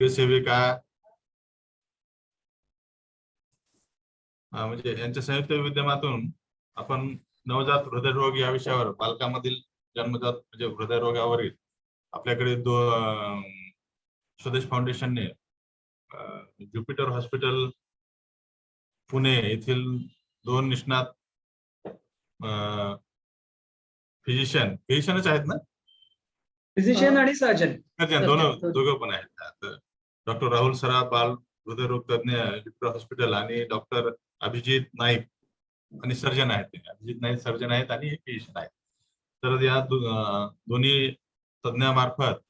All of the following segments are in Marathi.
सेविका म्हणजे यांच्या संयुक्त विद्यमातून आपण नवजात हृदयरोग या विषयावर बालकामधील जन्मजात म्हणजे हृदयरोगावरील आपल्याकडे स्वदेश फाउंडेशनने ज्युपिटर हॉस्पिटल पुणे येथील 2 निष्णात फिजिशियनच आहेत ना, फिजिशियन आणि सर्जन दोघं पण आहेत. डॉक्टर राहुल सराफ बाल हृदयरोग तज्ञ ज्युपिटर हॉस्पिटल आणि डॉक्टर अभिजित नाईक आणि सर्जन आहेत. अभिजित नाईक सर्जन आहेत आणि फिजिशियन आहेत. तर या दोन्ही तज्ञामार्फत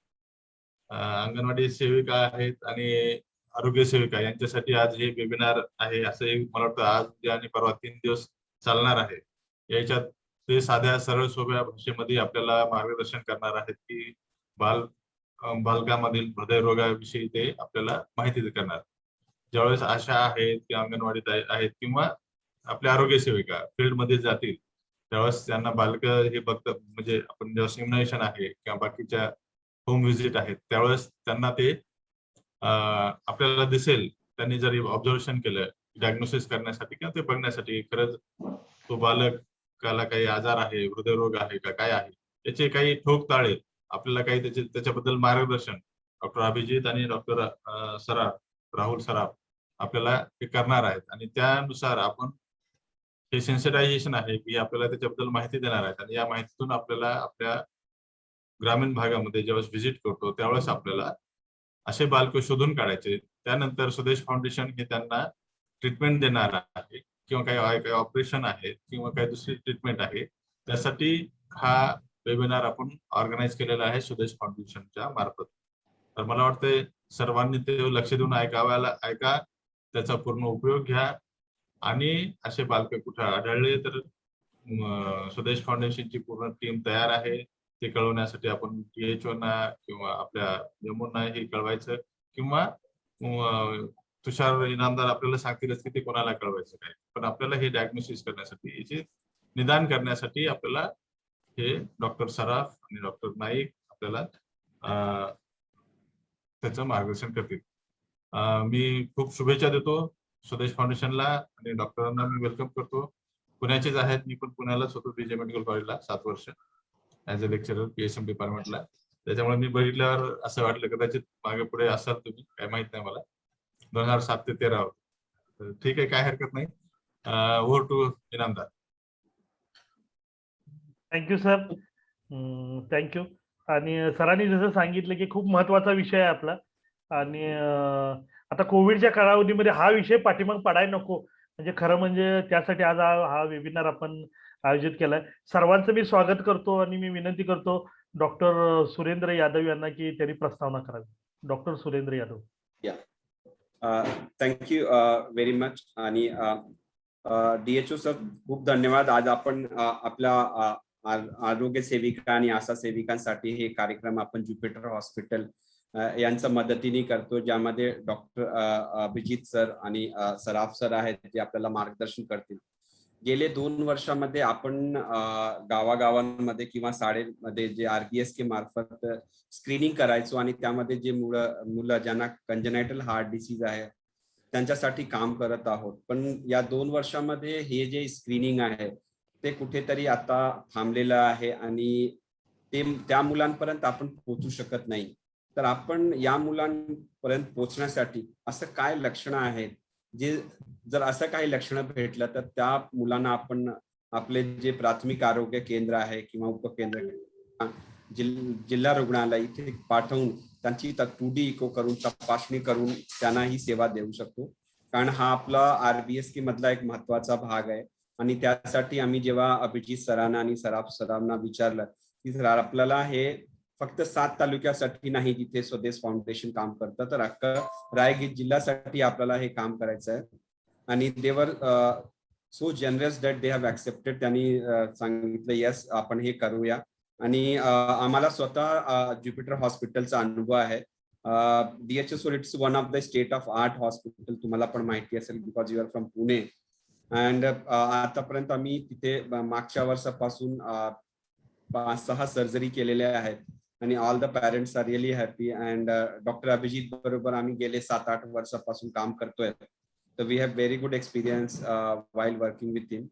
अंगणवाडी सेविका आहेत आणि आरोग्य सेविका यांच्यासाठी आज हे वेबिनार आहे. असं मला वाटतं आज आणि परवा 3 दिवस चालणार आहे. याच्यात ते साध्या सरळ सोप्या भाषेमध्ये आपल्याला मार्गदर्शन करणार आहेत की बालकामधील हृदयरोगाविषयी ते आपल्याला माहिती करणार. ज्यावेळेस आशा आहेत किंवा अंगणवाडीत आहेत किंवा आपल्या आरोग्य सेविका फील्डमध्ये जातील त्यावेळेस त्यांना बालक हे बघतात. म्हणजे आपण जेव्हा सिम्युलेशन आहे किंवा बाकीच्या होम व्हिजिट आहेत त्यावेळेस त्यांना ते आपल्याला दिसेल. त्यांनी जरी ऑब्झर्वेशन केलं डायग्नोसिस करण्यासाठी किंवा ते बघण्यासाठी खरंच तो बालकाला काही आजार आहे, हृदयरोग आहे का काय आहे, त्याचे काही ठोक ताळे आपल्याला काही त्याच्याबद्दल मार्गदर्शन डॉक्टर अभिजित आणि डॉक्टर राहुल सराफ आपल्याला हे करणार आहेत. आणि त्यानुसार आपण हे सेन्सिटायझेशन आहे की आपल्याला त्याच्याबद्दल माहिती देणार आहेत. आणि या माहितीतून आपल्याला आपल्या ग्रामीण भागामध्ये ज्यावेळेस व्हिजिट करतो त्यावेळेस आपल्याला असे बालक शोधून काढायचे. त्यानंतर स्वदेश फाउंडेशन हे त्यांना ट्रीटमेंट देणार आहे किंवा काही ऑपरेशन आहे किंवा काही दुसरी ट्रीटमेंट आहे. त्यासाठी हा वेबिनार आपण ऑर्गनाईज केलेला आहे स्वदेश फाउंडेशनच्या मार्फत. तर मला वाटतं सर्वांनी ते लक्ष देऊन ऐका, त्याचा पूर्ण उपयोग घ्या. आणि असे बालक कुठे आढळले तर स्वदेश फाउंडेशनची पूर्ण टीम तयार आहे. ते कळवण्यासाठी आपण THO ना किंवा आपल्या यमुना हे कळवायचं किंवा तुषार इनामदार आपल्याला सांगतीलच की ते कोणाला कळवायचं काय. पण आपल्याला हे डायग्नोसिस करण्यासाठी याचे निदान करण्यासाठी आपल्याला हे डॉक्टर सराफ आणि डॉक्टर नाईक आपल्याला त्याचं मार्गदर्शन करतील. मी खूप शुभेच्छा देतो स्वदेश फाउंडेशनला आणि डॉक्टरांना मी वेलकम करतो. पुण्याचेच आहेत. मी पण पुण्यालाच होतो BJ मेडिकल कॉलेजला 7 वर्ष ऍज अ लेक्चरर PSM डिपार्टमेंटला. त्याच्यामुळे मी बघितल्यावर असं वाटलं कदाचित मागे पुढे असाल तुम्ही, काय माहित नाही मला. 2007 ते 13 होतं. ठीक आहे, काय हरकत नाही. Over to Inamdar. Thank you sir, thank you. आणि सरांनी जसं सांगितलं की खूप महत्वाचा विषय आहे आपला. आणि आता कोविडच्या कालावधीमध्ये हा विषय पाठीमाग पडायला नको, म्हणजे खरं म्हणजे त्यासाठी आज हा वेबिनार आपण आयोजित केलाय. सर्वांचं मी स्वागत करतो आणि मी विनंती करतो डॉक्टर सुरेंद्र यादव यांना की त्यांनी प्रस्तावना करावी. Doctor Surendra Yadav. Thank you very much. आणि DHO सर खूप धन्यवाद. आज आपण आपल्या आरोग्य सेविका आणि आशा सेविकांसाठी हे कार्यक्रम आपण ज्युपिटर हॉस्पिटल यांच्या मदतीने करतो, ज्यामध्ये डॉक्टर अभिजित सर आणि सराफ सर आहेत जे आपल्याला मार्गदर्शन करतील. गेले 2 वर्षामध्ये आपण गावागावांमध्ये किंवा शाळेमध्ये जे RBSK मार्फत स्क्रीनिंग करायचो आणि त्यामध्ये जे मुलं ज्यांना कंजेनायटल हार्ट डिसीज आहे त्यांच्यासाठी काम करत आहोत. पण या 2 वर्षामध्ये हे जे स्क्रीनिंग आहे ते कुठेतरी आता थांबलेलं आहे आणि त्या मुलांपर्यंत आपण पोहोचू शकत नाही. तर आपण या मुलांपर्यंत पोहोचण्यासाठी असं काय लक्षणं आहेत जे जर असं काही लक्षणं भेटलं तर त्या मुलांना आपण आपले जे प्राथमिक आरोग्य केंद्र आहे किंवा उपकेंद्र जिल्हा रुग्णालय इथे पाठवून त्यांची 2D इको करून तपासणी करून त्यांना ही सेवा देऊ शकतो. कारण हा आपला RBSK मधला एक महत्वाचा भाग आहे. आणि त्यासाठी आम्ही जेव्हा अभिजित सरांना आणि सराफ सरांना विचारलं की सर आपल्याला हे फक्त 7 तालुक्यासाठी नाही जिथे स्वदेश फाउंडेशन काम करतं, तर अख्खं रायगड जिल्ह्यासाठी आपल्याला हे काम करायचं आहे. आणि they were so generous that they have accepted. त्यांनी सांगितलं यस आपण हे करूया. आणि आम्हाला स्वतः ज्युपिटर हॉस्पिटलचा अनुभव आहे. DHO so it's one of the state of art hospital, तुम्हाला पण माहिती असेल because you are from Pune. And आतापर्यंत आम्ही तिथे मागच्या वर्षापासून 5-6 सर्जरी केलेल्या आहेत. आणि all the parents are really happy. And doctor Abhijit बरोबर आम्ही गेले 7-8 वर्षापासून काम करतोय. तर we have very good experience while working with him.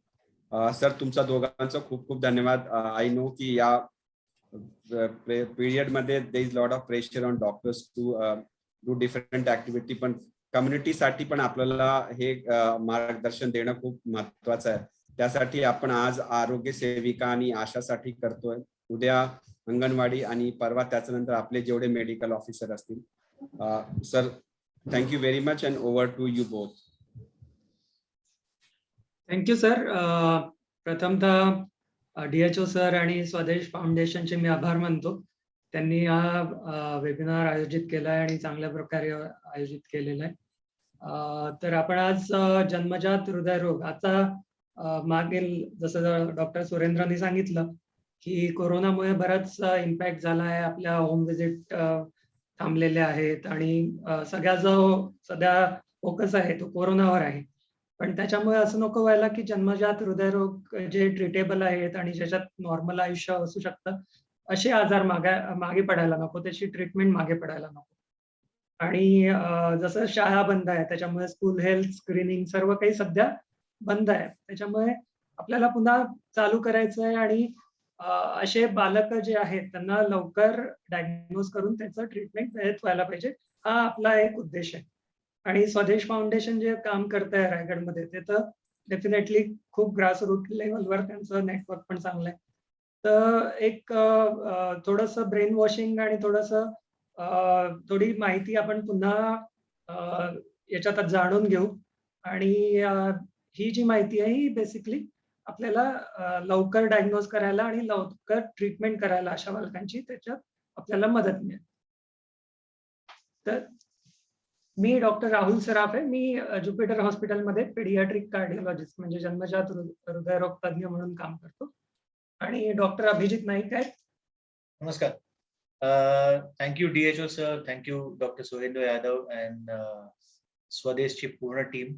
Sir तुमचा दोघांचा खूप खूप धन्यवाद. आय नो की या पिरियड मध्ये there is lot of pressure on doctors to do different activity, पण कम्युनिटीसाठी पण आपल्याला हे मार्गदर्शन देणं खूप महत्वाचं आहे. त्यासाठी आपण आज आरोग्य सेविका आणि आशासाठी करतोय. उद्या अंगणवाडी आणि परवा त्याच्यानंतर आपले जेवढे मेडिकल ऑफिसर असतील. Sir thank you very much and over to you both. Thank you sir. प्रथमतः DHO सर आणि स्वदेश फाउंडेशनचे मी आभार मानतो. त्यांनी हा वेबिनार आयोजित केला आहे आणि चांगल्या प्रकारे आयोजित केलेला आहे. तर आपण आज जन्मजात हृदयरोग आता मागील जसं डॉक्टर सुरेंद्रनी सांगितलं की कोरोनामुळे बराच इम्पॅक्ट झाला आहे. आपल्या होम व्हिजिट थांबलेल्या आहेत आणि सगळा जो सध्या फोकस आहे तो कोरोनावर आहे. पण त्याच्यामुळे असं नको व्हायला की जन्मजात हृदयरोग जे ट्रीटेबल आहेत आणि ज्याच्यात नॉर्मल आयुष्य असू शकतं असे आजार मागे पडायला नको, त्याची ट्रीटमेंट मागे पडायला नको. आणि जसं शाळा बंद आहे त्याच्यामुळे स्कूल हेल्थ स्क्रीनिंग सर्व काही सध्या बंद आहे. त्याच्यामुळे आपल्याला पुन्हा चालू करायचं आहे आणि असे बालक जे आहेत त्यांना लवकर डायग्नोज करून त्याचं ट्रीटमेंट वेळेत व्हायला पाहिजे, हा आपला एक उद्देश आहे. आणि स्वदेश फाउंडेशन जे काम करत आहे रायगडमध्ये ते तर डेफिनेटली खूप ग्रासरूट लेवलवर त्यांचं नेटवर्क पण चांगलं आहे. तर एक थोडंसं ब्रेन वॉशिंग आणि थोडी माहिती आपण पुन्हा याच्यात जाणून घेऊ. आणि ही जी माहिती आहे ही बेसिकली आपल्याला लवकर डायग्नोज करायला आणि लवकर ट्रीटमेंट करायला अशा बालकांची त्याच्यात आपल्याला मदत मिळेल. तर मी डॉक्टर राहुल सराफ आहे. मी ज्युपिटर हॉस्पिटलमध्ये पेडियाट्रिक कार्डिओलॉजिस्ट म्हणजे जन्मजात हृदयरोग तज्ञ म्हणून काम करतो. आणि डॉक्टर अभिजित नाईक आहेत. नमस्कार. Thank you DHO sir, thank you doctor Surendra Yadav and स्वदेशची पूर्ण टीम.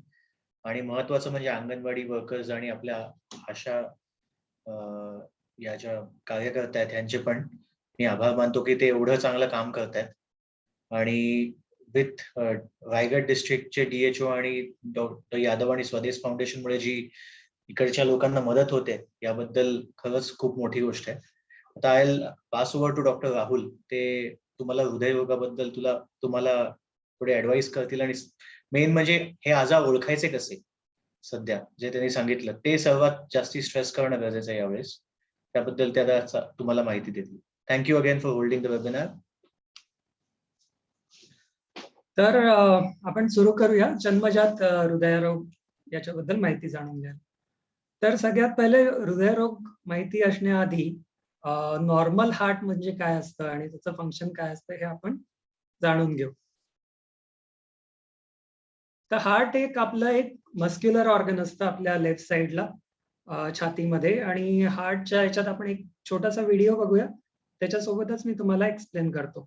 आणि महत्वाचं म्हणजे अंगणवाडी वर्कर्स आणि आपल्या आशा या ज्या कार्यकर्ता आहेत त्यांचे पण मी आभार मानतो की ते एवढं चांगलं काम करतायत. आणि विथ रायगड डिस्ट्रिक्टचे DHO आणि डॉक्टर यादव आणि स्वदेश फाउंडेशनमुळे जी इकडच्या लोकांना मदत होते याबद्दल खरंच खूप मोठी गोष्ट आहे. आता I pass over to doctor Rahul. ते तुम्हाला हृदयरोगाबद्दल तुम्हाला थोडे ऍडवाइस करतील आणि मेन म्हणजे हे आजार ओळखायचे कसे सध्या जे त्यांनी सांगितलं ते सर्वात जास्ती स्ट्रेस करणं गरजेचं आहे यावेळेस. त्याबद्दल त्या तुम्हाला माहिती देतील. Thank you again for holding the webinar. तर आपण सुरू करूया जन्मजात हृदयरोग याच्याबद्दल माहिती जाणून घ्या. तर सगळ्यात पहिले हृदयरोग माहिती असण्याआधी नॉर्मल हार्ट म्हणजे काय असतं आणि त्याचं फंक्शन काय असतं हे आपण जाणून घेऊ. तर हार्ट आपलं एक मस्क्युलर ऑर्गन असतं आपल्या लेफ्ट साइडला छातीमध्ये. आणि हार्टच्या याच्यात आपण एक छोटासा व्हिडिओ बघूया, त्याच्यासोबतच मी तुम्हाला एक्सप्लेन करतो.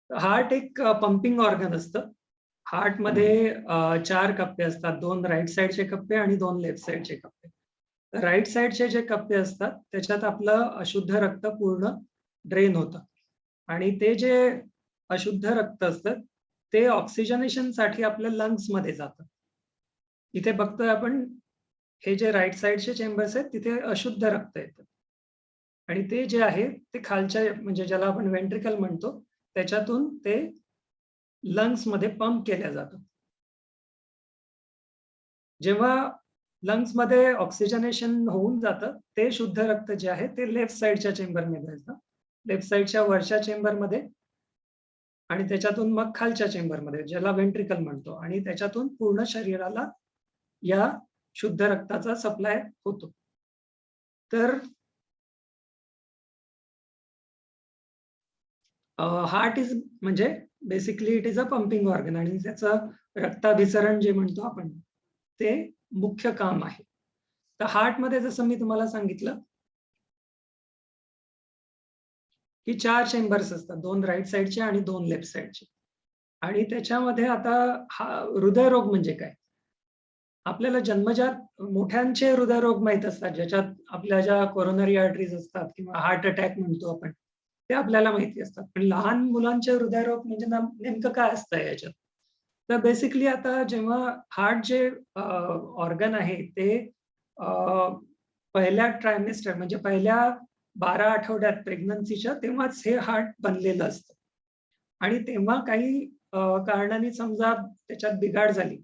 हार्ट एक पंपिंग ऑर्गन असतं. हार्टमध्ये 4 कप्पे असतात, 2 राईट साइडचे कप्पे आणि 2 लेफ्ट साइडचे कप्पे. राईट साइडचे जे कप्पे असतात त्याच्यात आपलं अशुद्ध रक्त पूर्ण ड्रेन होतं. आणि ते जे अशुद्ध रक्त असतं ते ऑक्सिजनेशन साठी आपल्या लंग्स मध्ये जातं. इथे बघतोय आपण हे जे राईट साइडचे चेंबर्स आहेत तिथे अशुद्ध रक्त येतं आणि ते जे आहे ते खालच्या म्हणजे ज्याला आपण वेंट्रिकल म्हणतो त्याच्यातून ते लंग्स मध्ये पंप केल्या जातं. जेव्हा लंग्स मध्ये ऑक्सिजनेशन होऊन जातं ते शुद्ध रक्त जे आहे ते लेफ्ट साइडच्या चेंबरमध्ये जातं, लेफ्ट साइडच्या वरच्या चेंबरमध्ये आणि त्याच्यातून मग खालच्या चेंबरमध्ये ज्याला वेंट्रिकल म्हणतो आणि त्याच्यातून पूर्ण शरीराला या शुद्ध रक्ताचा सप्लाय होतो. तर हार्ट इज म्हणजे basically it is a pumping organ आणि त्याचं रक्ताभिसरण जे म्हणतो आपण ते मुख्य काम आहे. तर हार्टमध्ये जसं मी तुम्हाला सांगितलं की 4 चेंबर्स असतात, 2 राईट साइडचे आणि 2 लेफ्ट साइडचे. आणि त्याच्यामध्ये आता हृदयरोग म्हणजे काय, आपल्याला जन्मजात मोठ्यांचे हृदयरोग माहित असतात ज्याच्यात आपल्या ज्या कोरोनरी आर्टरीज असतात किंवा हार्ट अटॅक म्हणतो आपण ते आपल्याला माहिती असतात. पण लहान मुलांचे हृदयरोग म्हणजे नेमकं काय असतं याच्यात? तर बेसिकली आता जेव्हा हार्ट जे ऑर्गन आहे ते पहिल्या ट्रायमेस्टर म्हणजे पहिल्या 12 आठवड्यात प्रेग्नन्सीच्या तेव्हाच हे हार्ट बनलेलं असतं. आणि तेव्हा काही कारणाने समजा त्याच्यात बिघाड झाली,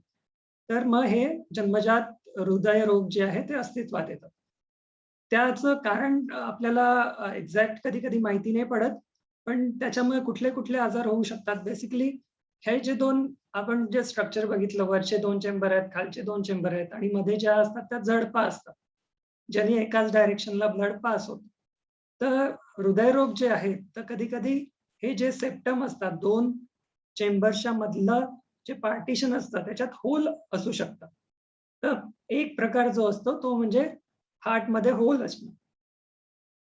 तर मग हे जन्मजात हृदयरोग जे आहे ते अस्तित्वात येतात. त्याचं कारण आपल्याला एक्झॅक्ट कधी-कधी माहिती नाही पडत. पण त्याच्यामुळे कुठले-कुठले आजार होऊ शकतात. बेसिकली हे जे 2 आपण जे स्ट्रक्चर बघितलं, वरचे 2 चेंबर आहेत, खालचे 2 चेंबर आहेत आणि मध्ये ज्या असतात त्या जडपा असतात. ज्याने एकाच डायरेक्शनला ब्लड पास होतं. तर हृदयरोग जे आहेत, तर कधी-कधी हे जे सेप्टम असतात 2 चेंबर्सच्या मधलं जे पार्टिशन असतं त्याच्यात होल असू शकतात. तर एक प्रकार जो असतो तो म्हणजे हार्टमध्ये होल असणं.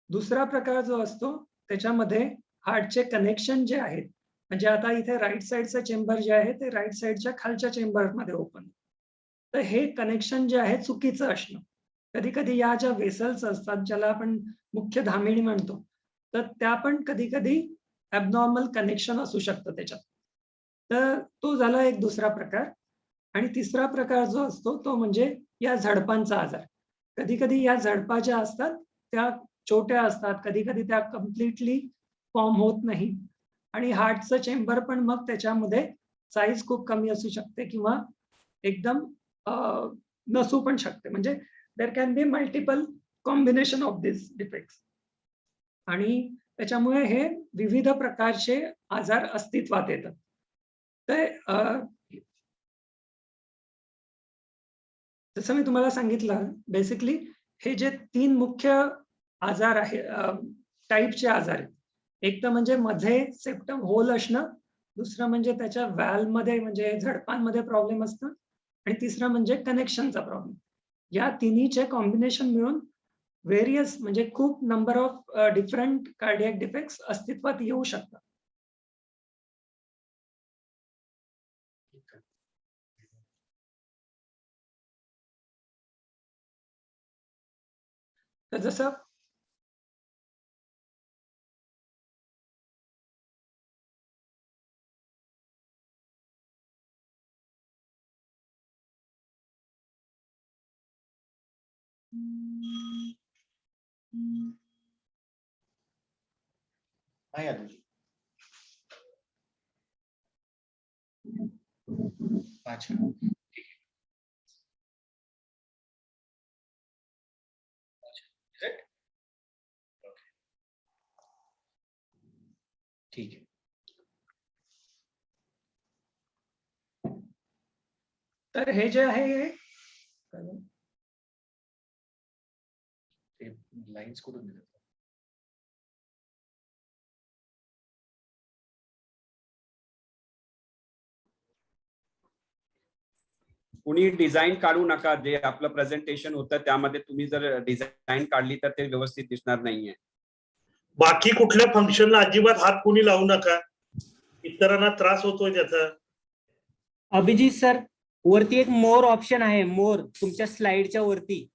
दुसरा प्रकार जो असतो त्याच्यामध्ये हार्टचे कनेक्शन जे आहेत, म्हणजे आता इथे राइट साइडचं चेंबर जे आहे ते राइट साइडच्या खालच्या चेंबरमध्ये ओपन. तर हे कनेक्शन जे आहे चुकीचं असणं. कधी-कधी या ज्या वेसल्स असतात ज्याला आपण मुख्य धामिणी म्हणतो, तर त्या पण कधी-कधी ॲबनॉर्मल कनेक्शन असू शकतं त्याच्यात. तर तो झाला एक दुसरा प्रकार. आणि तिसरा प्रकार जो असतो तो म्हणजे या झडपांचा आजार. कधी-कधी या झडपा ज्या असतात त्या छोट्या असतात, कधी-कधी त्या कंप्लीटली फॉर्म होत नाही आणि हार्टचं चेंबर पण मग त्याच्यामध्ये साईज खूप कमी असू शकते किंवा एकदम अ, नसू पण शकते. म्हणजे there can be multiple combination of this defects आणि त्याच्यामुळे हे विविध प्रकारचे आजार अस्तित्वात येतात. तर जसं मी तुम्हाला सांगितलं बेसिकली हे जे 3 मुख्य आजार आहे टाइपचे आजार आहेत. एक तर म्हणजे मध्ये सेप्टम होल असणं, दुसरं म्हणजे त्याच्या व्हॅल्वमध्ये म्हणजे झडपांमध्ये प्रॉब्लेम असणं आणि तिसरं म्हणजे कनेक्शनचा प्रॉब्लेम. या तिन्हीचे कॉम्बिनेशन मिळून व्हेरियस म्हणजे खूप number of different cardiac defects अस्तित्वात येऊ शकतात. तर जसं हा यादवजी. अच्छा. Is it? Okay. ठीक आहे. तर हे जे आहे हे ते लाईन्स कुठून दिल्या? कुणी डिझाईन काढू नका. जे आपलं प्रेझेंटेशन होतं त्यामध्ये तुम्ही जर डिझाईन काढली तर ते व्यवस्थित दिसणार नाहीये. बाकी कुठल्या फंक्शनला अजिबात हात कोणी लावू नका. इतरांना त्रास होतोय त्याचा. अभिजित सर, वरती एक मोर ऑप्शन आहे. मोर तुमच्या स्लाइडच्या वरती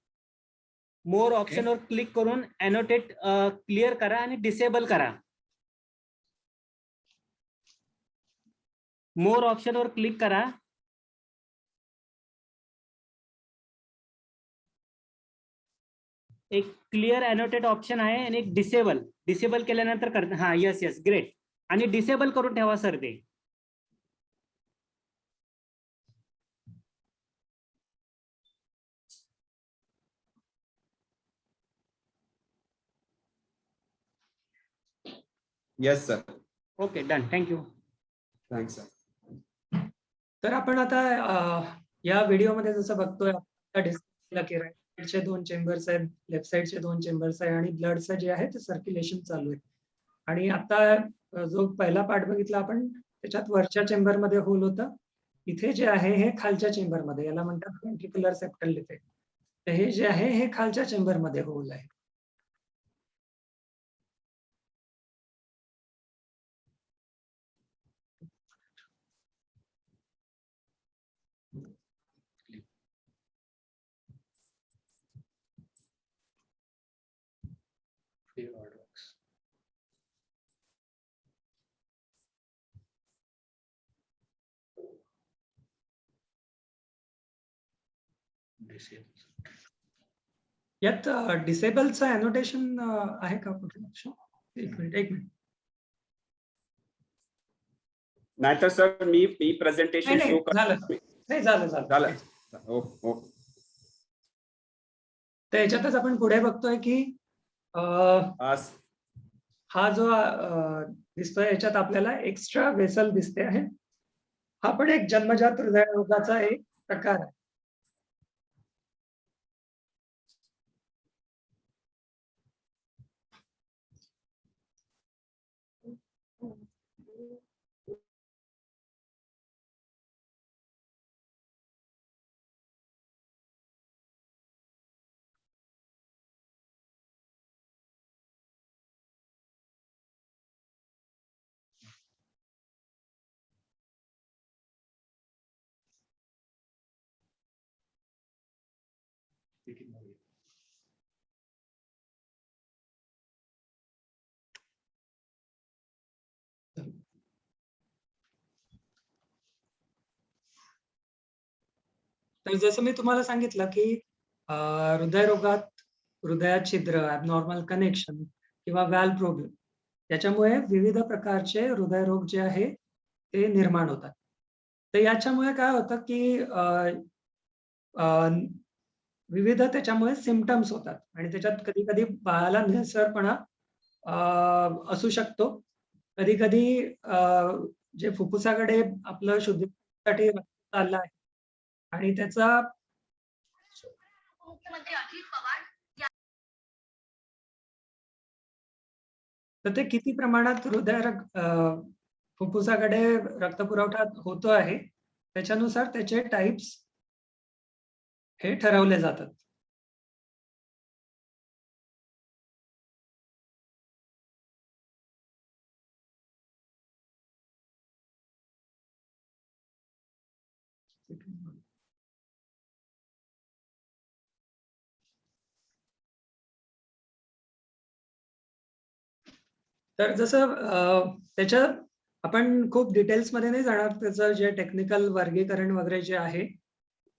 मोर ऑप्शनवर क्लिक करून अॅनोटेट क्लिअर करा आणि डिसेबल करा. मोर ऑप्शनवर क्लिक करा. एक क्लिअर अॅनोटेट ऑप्शन आहे आणि एक डिसेबल केल्यानंतर हा यस ग्रेट. आणि डिसेबल करून ठेवा सर ते. Yes sir. Okay done. Thank you. Thanks sir. तर आपण आता या व्हिडिओमध्ये जसं बघतोय डिस्प्लेला की राईट साइडचे 2 चेंबर्स आहेत, लेफ्ट साइडचे 2 चेंबर्स आहे आणि ब्लडचं जे आहे ते सर्क्युलेशन चालू आहे. आणि आता जो पहिला पार्ट बघितला आपण त्याच्यात वरच्या चेंबरमध्ये होल होता. इथे जे आहे हे खालच्या चेंबरमध्ये, याला म्हणतात व्हेंट्रिक्युलर सेप्टल डिफेक्ट. तर हे जे आहे हे खालच्या चेंबरमध्ये होल आहे. यात डिसेबलचं अनोटेशन आहे का कुठलं? एक मिनिट. नाहीतर सर मी प्रेझेंटेशन नाही, शो झालं. नाही, झालं. झालं. हो. तर याच्यातच आपण पुढे बघतोय की हा जो दिसतोय याच्यात आपल्याला एक्स्ट्रा वेसल दिसते आहे. हा पण एक जन्मजात हृदयरोगाचा एक प्रकार आहे. तर जसं मी तुम्हाला सांगितलं की हृदयरोगात हृदयात छिद्र, ॲबनॉर्मल कनेक्शन किंवा व्हॅल्व प्रॉब्लेम याच्यामुळे विविध प्रकारचे हृदयरोग जे आहे ते निर्माण होतात. तर याच्यामुळे काय होतं की विविध त्याच्यामुळे सिम्पटम्स होतात आणि त्याच्यात कधी-कधी बाळाला निळसरपणा असू शकतो. कधी-कधी जे फुफ्फुसाकडे आपलं शुद्धीसाठी रक्त चाललं आहे आणि त्याचा तर ते किती प्रमाणात फुफ्फुसाकडे रक्तपुरवठा होतो आहे त्याच्यानुसार त्याचे टाइप्स हे ठरवले जातात. तर जसं त्याच्या आपण खूप डिटेल्समध्ये नाही जाणार त्याचं जे टेक्निकल वर्गीकरण वगैरे जे आहे.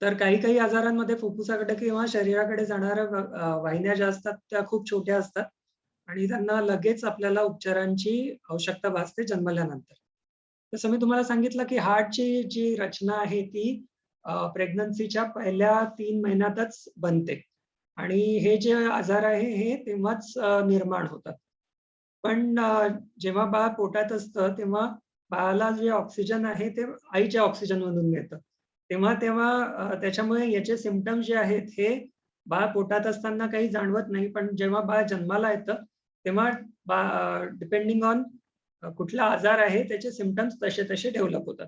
तर काही आजारांमध्ये फुफ्फुसाकडे किंवा शरीराकडे जाणाऱ्या वाहिन्या ज्या असतात त्या खूप छोट्या असतात आणि त्यांना लगेच आपल्याला उपचारांची आवश्यकता भासते जन्मल्यानंतर. तसं मी तुम्हाला सांगितलं की हार्टची जी रचना आहे ती प्रेग्नन्सीच्या पहिल्या 3 महिन्यातच बनते आणि हे जे आजार आहे हे तेव्हाच निर्माण होतात. पण जेव्हा बाळ पोटात असतं तेव्हा बाळाला जे ऑक्सिजन आहे ते आईच्या ऑक्सिजनमधून मिळतं. तेव्हा त्याच्यामुळे याचे सिम्पटम्स जे आहेत हे बाळ पोटात असताना काही जाणवत नाही. पण जेव्हा बाळ जन्माला येतं तेव्हा डिपेंडिंग ऑन कुठला आजार आहे त्याचे सिम्पटम्स तसे डेव्हलप होतात.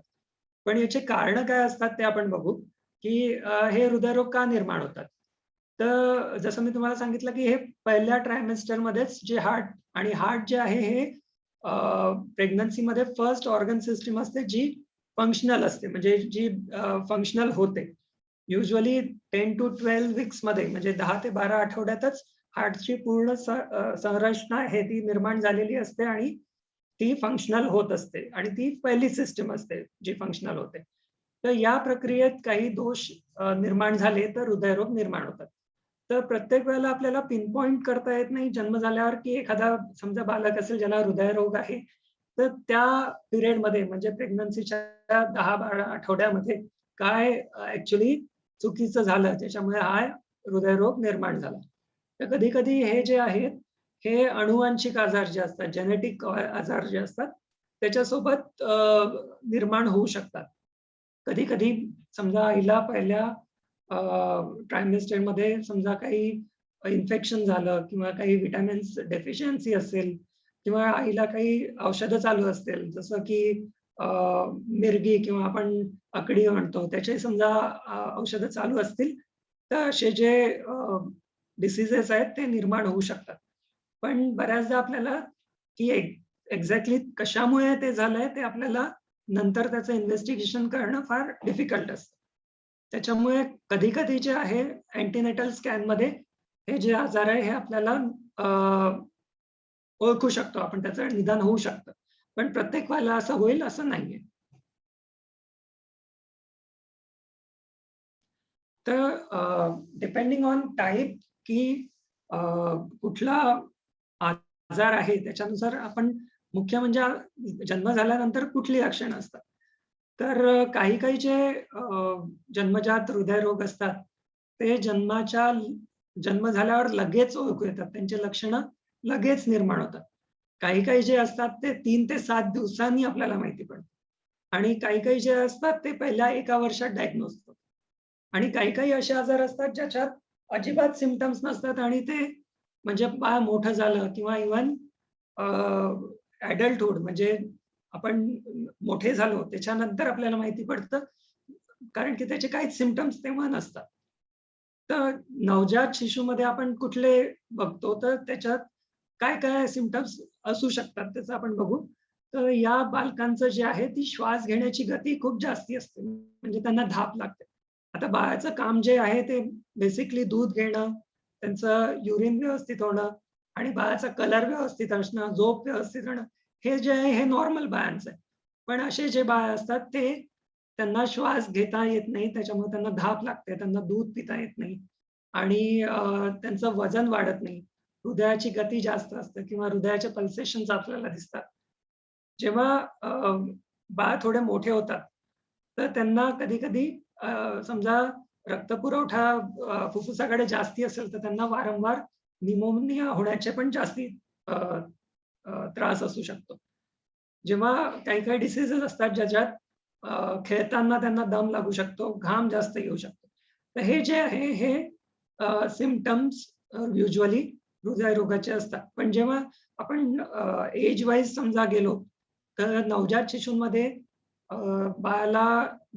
पण याचे कारणं काय असतात ते आपण बघू, की हे हृदयरोग का निर्माण होतात. तर जसं मी तुम्हाला सांगितलं, की हे पहिल्या ट्रायमेस्टरमध्येच जे हार्ट जे आहे हे प्रेग्नन्सीमध्ये फर्स्ट ऑर्गन सिस्टम असते जी फंक्शनल असते म्हणजे जी फंक्शनल होते. युजुअली 10 to 12 वीक्समध्ये म्हणजे 10 ते 12 आठवड्यातच हार्टची पूर्ण संरचना आहे ती निर्माण झालेली असते आणि ती फंक्शनल होत असते आणि ती पहिली सिस्टम असते जी फंक्शनल होते. तर या प्रक्रियेत काही दोष निर्माण झाले तर हृदयरोग निर्माण होतात. तर प्रत्येक वेळेला आपल्याला पिनपॉइंट करता येत नाही जन्म झाल्यावर की एखादा समजा बालक असेल ज्याला हृदयरोग आहे तर त्या पिरियडमध्ये म्हणजे प्रेग्नन्सीच्या 10-12 आठवड्यामध्ये काय ऍक्च्युली चुकीचं झालं त्याच्यामुळे हा हृदयरोग निर्माण झाला. तर कधी-कधी हे जे आहेत हे अनुवांशिक आजार जे असतात जेनेटिक आजार जे असतात त्याच्यासोबत निर्माण होऊ शकतात. कधी-कधी समजा आईला पहिल्या ट्रायमेस्टरमध्ये समजा काही इन्फेक्शन झालं किंवा काही विटॅमिन्स डेफिशियन्सी असेल किंवा आईला काही औषधं चालू असतील जसं की मिरगी किंवा आपण अकडी म्हणतो त्याचे समजा औषधं चालू असतील तर असे जे डिसीजेस आहेत ते निर्माण होऊ शकतात. पण बऱ्याचदा आपल्याला की एक्झॅक्टली कशामुळे ते झालंय ते आपल्याला नंतर त्याचं इन्व्हेस्टिगेशन करणं फार डिफिकल्ट असतं. त्याच्यामुळे कधी-कधी जे आहे अँटीनेटल स्कॅनमध्ये हे जे आजार आहे हे आपल्याला ओळखू शकतो आपण त्याचं निदान होऊ शकतं. पण प्रत्येक वेळेला असं होईल असं नाहीये. तर डिपेंडिंग ऑन टाईप की कुठला आजार आहे त्याच्यानुसार आपण मुख्य म्हणजे जन्म झाल्यानंतर कुठली लक्षणं असतात. तर काही काही जे जन्मजात हृदयरोग असतात ते जन्म झाल्यावर लगेच ओळखू येतात. त्यांची लक्षणं लगेच निर्माण होतात. काही काही जे असतात ते 3 ते 7 दिवसांनी आपल्याला माहिती पडतं. आणि काही काही जे असतात ते पहिल्या 1 वर्षात डायग्नोज होतात. आणि काही काही असे आजार असतात ज्याच्यात अजिबात सिम्पटम्स नसतात आणि ते म्हणजे बाळ मोठं झालं किंवा इव्हन ॲडल्टहूड म्हणजे आपण मोठे झालो त्याच्यानंतर आपल्याला माहिती पडतं, कारण की त्याचे काहीच सिम्पटम्स तेव्हा नसतात. तर नवजात शिशूमध्ये आपण कुठले बघतो, तर त्याच्यात काय सिम्पटम्स असू शकतात त्याचं आपण बघू. तर या बालकांचं जे आहे ती श्वास घेण्याची गती खूप जास्ती असते. म्हणजे त्यांना धाप लागते. आता बाळाचं काम जे आहे ते बेसिकली दूध घेणं, त्यांचं युरिन व्यवस्थित होणं आणि बाळाचा कलर व्यवस्थित असणं, झोप व्यवस्थित होणं, हे जे आहे हे नॉर्मल बाळांचं आहे. पण असे जे बाळ असतात ते त्यांना श्वास घेता येत नाही, त्याच्यामुळे त्यांना धाप लागते, त्यांना दूध पिता येत नाही आणि त्यांचं वजन वाढत नाही. हृदयाची गती जास्त असते किंवा हृदयाचे पल्सेशन्स आपल्याला दिसतात. जेव्हा बाळ थोडे मोठे होतात, तर त्यांना कधी-कधी समजा रक्तपुरवठा फुफ्फुसाकडे जास्ती असेल, तर त्यांना वारंवार निमोनिया होण्याचे पण जास्ती अ, त्रास असू शकतो. जेव्हा काही-काही डिसीजेस असतात ज्याच्यात खेळताना त्यांना दम लागू शकतो, घाम जास्त येऊ शकतो. तर हे जे आहे हे सिम्पटम्स युज्युअली हृदयरोगाचे असतात. पण जेव्हा आपण एज वाईज समजा गेलो, तर नवजात शिशूंमध्ये बाळाला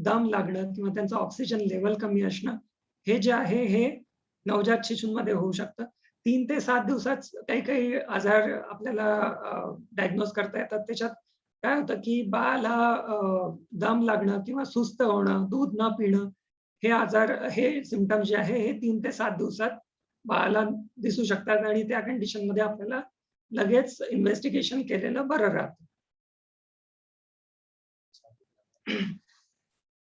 दम लागणं किंवा त्यांचं ऑक्सिजन लेव्हल कमी असणं, हे जे आहे हे नवजात शिशूंमध्ये होऊ शकतं. 3 ते 7 दिवसात काही-काही आजार आपल्याला डायग्नोज करता येतात. त्याच्यात काय होतं, की बाळाला दम लागणं किंवा सुस्त होणं, दूध न पिणं, हे आजार हे सिम्पटम्स जे आहे हे 3 ते 7 दिवसात बाळाला दिसू शकतात आणि त्या कंडिशनमध्ये आपल्याला लगेच इन्व्हेस्टिगेशन केलेलं बरं राहतं.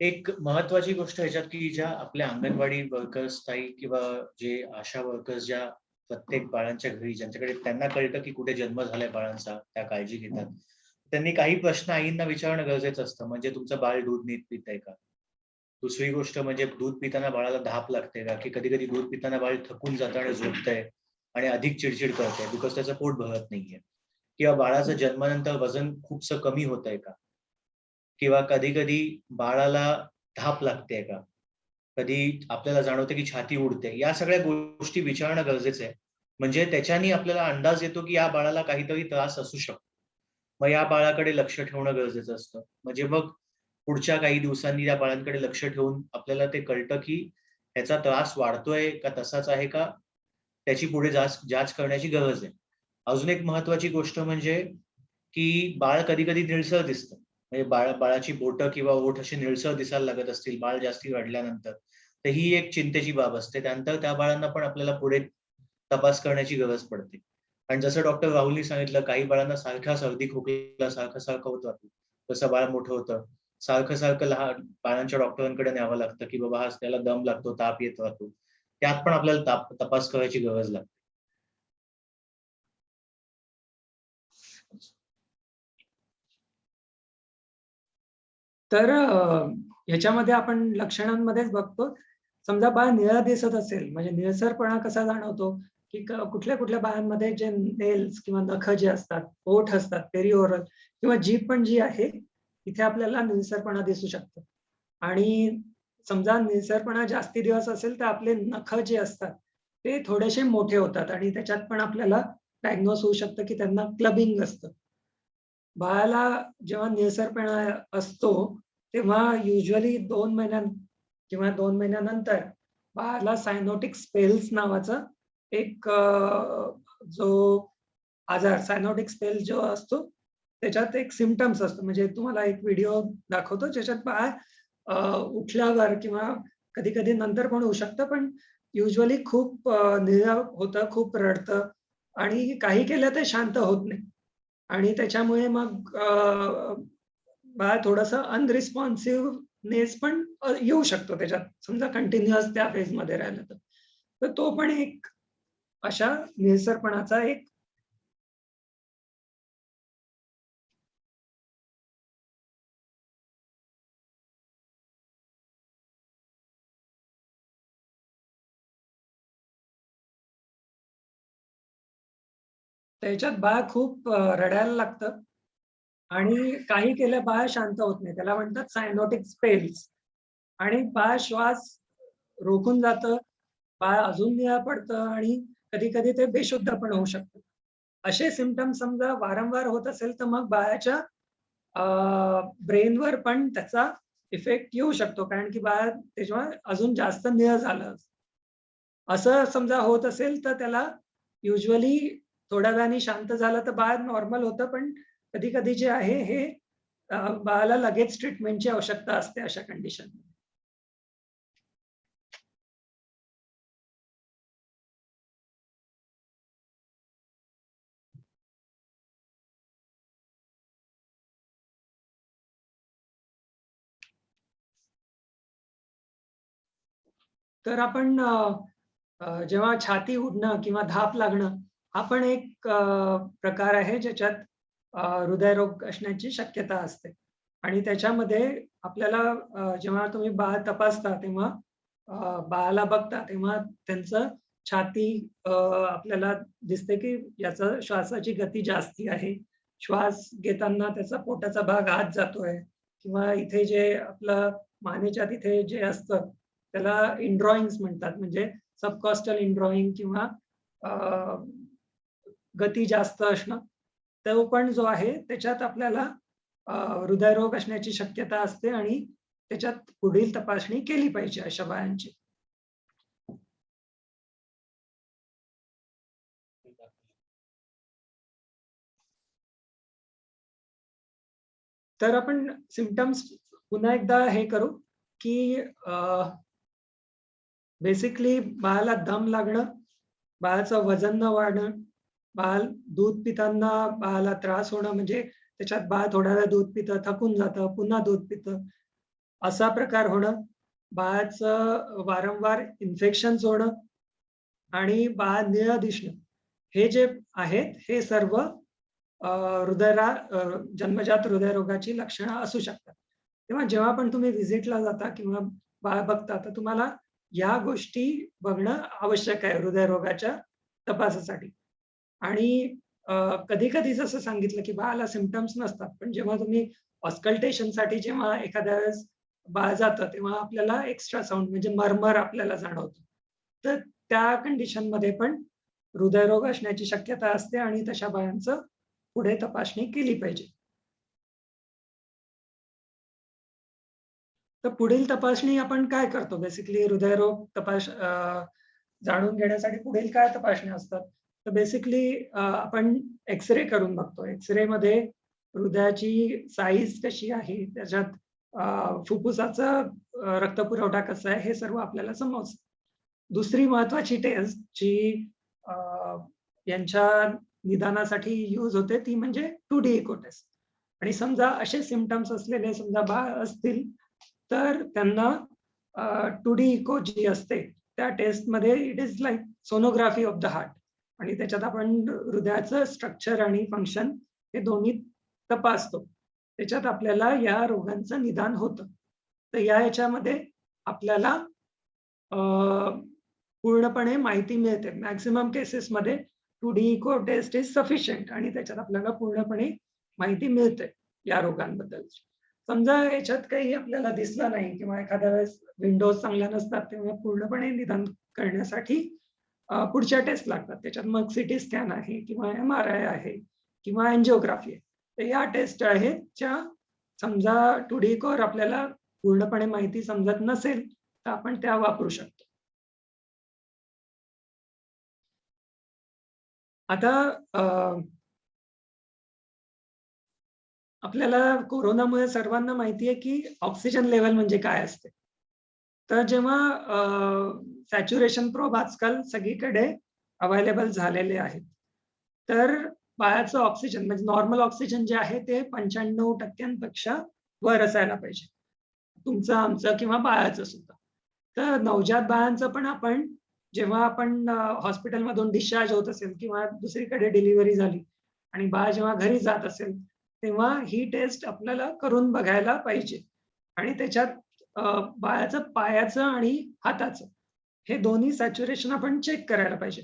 एक महत्वाची गोष्ट ह्याच्यात की ज्या आपल्या अंगणवाडी वर्कर्स ताई किंवा जे आशा वर्कर्स ज्या प्रत्येक बाळांच्या घरी ज्यांच्याकडे त्यांना कळतं की कुठे जन्म झालाय बाळांचा, त्या काळजी घेतात. त्यांनी काही प्रश्न आईंना विचारणं गरजेचं असतं. म्हणजे तुमचं बाळ दूध नीट पितंय का? दुसरी गोष्ट म्हणजे दूध पिताना बाळाला धाप लागते का? की कधी-कधी दूध पिताना बाळ थकून जातं आणि झोपतंय आणि अधिक चिडचिड करतंय बिकॉज त्याचं पोट भरत नाहीये. किंवा बाळाचं जन्मानंतर वजन खूपसं कमी होतंय का? किंवा कधी-कधी बाळाला धाप लागते का? कधी आपल्याला जाणवतं की छाती उडते. या सगळ्या गोष्टी विचारणं गरजेचं आहे. म्हणजे त्याच्याने आपल्याला अंदाज येतो की या बाळाला काहीतरी त्रास असू शकतो. मग या बाळाकडे लक्ष ठेवणं गरजेचं असतं. म्हणजे मग पुढच्या काही दिवसांनी या बाळांकडे लक्ष ठेवून आपल्याला ते कळतं की ह्याचा त्रास वाढतोय का तसाच आहे का? त्याची पुढे जाच करण्याची गरज आहे. अजून एक महत्वाची गोष्ट म्हणजे की बाळ कधी-कधी निळसर दिसतं. म्हणजे बाळाची बोटं किंवा ओठ अशी निळसर दिसायला लागत असतील बाळ जास्ती वाढल्यानंतर, तर ही एक चिंतेची बाब असते. त्यानंतर त्या बाळांना पण आपल्याला पुढे तपास करण्याची गरज पडते. आणि जसं डॉक्टर राहुलनी सांगितलं, काही बाळांना सारखा सर्दी खोकला सारखं होत राहतो. जसं बाळ मोठं होतं, सारखं लहान बाळांच्या डॉक्टरांकडे न्यावं लागतं, की बाबा हा त्याला दम लागतो, ताप येत राहतो. त्यात पण आपल्याला तपास करायची गरज लागते. तर ह्याच्यामध्ये आपण लक्षणांमध्येच बघतो. समजा बाळ निळं दिसत असेल, म्हणजे निळसरपणा कसा जाणवतो, की कुठल्या-कुठल्या बाळांमध्ये जे नेल्स किंवा नखं जे असतात, ओठ असतात, पेरिओरल किंवा जीभ पण जी आहे, इथे आपल्याला निळसरपणा दिसू शकतो. आणि समजा निळसरपणा जास्ती दिवस असेल, तर आपले नखं जे असतात, ते थोडेसे मोठे होतात आणि त्याच्यात पण आपल्याला डायग्नोज होऊ शकतं, की त्यांना क्लबिंग असतं. बाळाला जेव्हा निळसरपणा असतो, तेव्हा युजुअली 2 किंवा 2 महिन्यानंतर बाळाला सायनोटिक स्पेल्स नावाचा एक जो आजार सायनोटिक स्पेल जो असतो, त्याच्यात एक सिम्पटम्स असतो. म्हणजे तुम्हाला एक व्हिडिओ दाखवतो, ज्याच्यात बाळ उठल्यावर किंवा कधी-कधी नंतर पण होऊ शकतं, पण युजुअली खूप निळं होतं, खूप रडतं आणि काही केलं तर शांत होत नाही. आणि त्याच्यामुळे मग बाळ थोडंसं अनरिस्पॉन्सिव्ह नेस पण येऊ शकतो त्याच्यात, समजा कंटिन्युअस त्या फेज मध्ये राहिलं तर तो पण एक अशा निळसरपणाचा एक त्याच्यात बाळ खूप रडायला लागतं आणि काही केलं बाळ शांत होत नाही, त्याला म्हणतात सायनोटिक स्पेल्स. आणि बाळ श्वास रोखून जातं, बाळ अजून निळा पडतं आणि कधी कधी ते बेशुद्ध पण होऊ शकतं. असे सिम्पटम्स समजा वारंवार होत असेल तर मग बाळाच्या ब्रेनवर पण त्याचा इफेक्ट येऊ शकतो, कारण की बाळ त्याच्यामुळे अजून जास्त निळं झालं. असं समजा होत असेल तर त्याला युजली थोड्या वेळाने शांत झालं तर बाळ नॉर्मल होतं, पण कधी कधी जे आहे हे बाळाला लगेच ट्रीटमेंटची आवश्यकता असते अशा कंडिशन. तर आपण जेव्हा छाती उडणं किंवा धाप लागणं हा पण एक प्रकार आहे ज्याच्यात हृदयरोग असण्याची शक्यता असते. आणि त्याच्यामध्ये आपल्याला जेव्हा तुम्ही बाळ तपासता तेव्हा बाळाला बघता तेव्हा त्यांचं छाती आपल्याला दिसते की याचा श्वासाची गती जास्ती आहे, श्वास घेताना त्याचा पोटाचा भाग आत जातोय, किंवा इथे जे आपलं मानेच्या तिथे जे असतं त्याला इंड्रॉइंग्स म्हणतात, म्हणजे सबकॉस्टल इंड्रॉइंग किंवा गती जास्त असणं, तो पण जो आहे त्याच्यात आपल्याला हृदयरोग असण्याची शक्यता असते आणि त्याच्यात पुढील तपासणी केली पाहिजे अशा बाळांची. तर आपण सिम्पटम्स पुन्हा एकदा हे करू की बेसिकली बाळाला दम लागणं, बाळाचं वजन न वाढणं, बाळ दूध पिताना बाळाला त्रास होणं, म्हणजे त्याच्यात बाळ थोड्या वेळ दूध पितं, थकून जातं, पुन्हा दूध पितं, असा प्रकार होणं, बाळाचं वारंवार इन्फेक्शन होणं आणि बाळ निळं दिसणं, हे जे आहेत हे सर्व जन्मजात हृदयरोगाची लक्षणं असू शकतात. तेव्हा जेव्हा पण तुम्ही व्हिजिटला जाता किंवा बाळ बघता तर तुम्हाला या गोष्टी बघणं आवश्यक आहे हृदयरोगाच्या तपासासाठी. आणि कधी कधी जसं सांगितलं की बाळाला सिम्पटम्स नसतात, पण जेव्हा तुम्ही ऑस्कल्टेशनसाठी जेव्हा एखाद्या वेळेस बाळ जातं तेव्हा आपल्याला एक्स्ट्रा साऊंड म्हणजे मरमर आपल्याला जाणवतं, तर त्या कंडिशन मध्ये पण हृदयरोग असण्याची शक्यता असते आणि तशा बाळांचं पुढे तपासणी केली पाहिजे. तर पुढील तपासणी आपण काय करतो, बेसिकली हृदयरोग जाणून घेण्यासाठी पुढील काय तपासणी असतात, तर बेसिकली आपण एक्सरे करून बघतो. एक्सरे मध्ये हृदयाची साईज कशी आहे, त्याच्यात फुफ्फुसाचा रक्तपुरवठा कसा आहे हे सर्व आपल्याला समजतं. दुसरी महत्वाची टेस्ट जी यांच्या निदानासाठी यूज होते ती म्हणजे 2D इको टेस्ट. आणि समजा असे सिम्पटम्स असलेले समजा बाळ असतील तर त्यांना 2D इको जी असते त्या टेस्टमध्ये it is like sonography of the heart, आणि त्याच्यात आपण हृदयाचं स्ट्रक्चर आणि फंक्शन हे दोन्ही तपासतो. त्याच्यात आपल्याला या रोगांचं निदान होतं. तर याच्यामध्ये आपल्याला पूर्णपणे माहिती मिळते. मॅक्सिमम केसेसमध्ये 2D eco taste is sufficient आणि त्याच्यात आपल्याला पूर्णपणे माहिती मिळते या रोगांबद्दल. समजा याच्यात काही आपल्याला दिसलं नाही किंवा एखाद्या वेळेस विंडोज चांगल्या नसतात तेव्हा पूर्णपणे निदान करण्यासाठी पुढच्या टेस्ट लागतात. त्याच्यात मग सिटी स्कॅन आहे किंवा MRI आहे किंवा एन्जिओग्राफी आहे. तर या टेस्ट आहेत ज्या समजा 2D इकोवर आपल्याला पूर्णपणे माहिती समजत नसेल तर आपण त्या वापरू शकतो. आता आपल्याला कोरोनामुळे सर्वांना माहिती आहे की ऑक्सिजन लेवल म्हणजे काय असते. तर जेव्हा सॅच्युरेशन प्रोब आजकाल सगळीकडे अवेलेबल झालेले आहेत, तर बाळाचं ऑक्सिजन म्हणजे नॉर्मल ऑक्सिजन जे आहे ते 95% वर असायला पाहिजे. तुमचं, आमचं किंवा बाळाचं सुद्धा. तर नवजात बाळांचं पण आपण जेव्हा आपण हॉस्पिटलमधून डिस्चार्ज होत असेल किंवा दुसरीकडे डिलिव्हरी झाली आणि बाळ जेव्हा घरी जात असेल, तेव्हा ही टेस्ट आपल्याला करून बघायला पाहिजे. आणि त्याच्यात बाळाचं पायाचं आणि हाताचं हे दोन्ही सॅच्युरेशन आपण चेक करायला पाहिजे.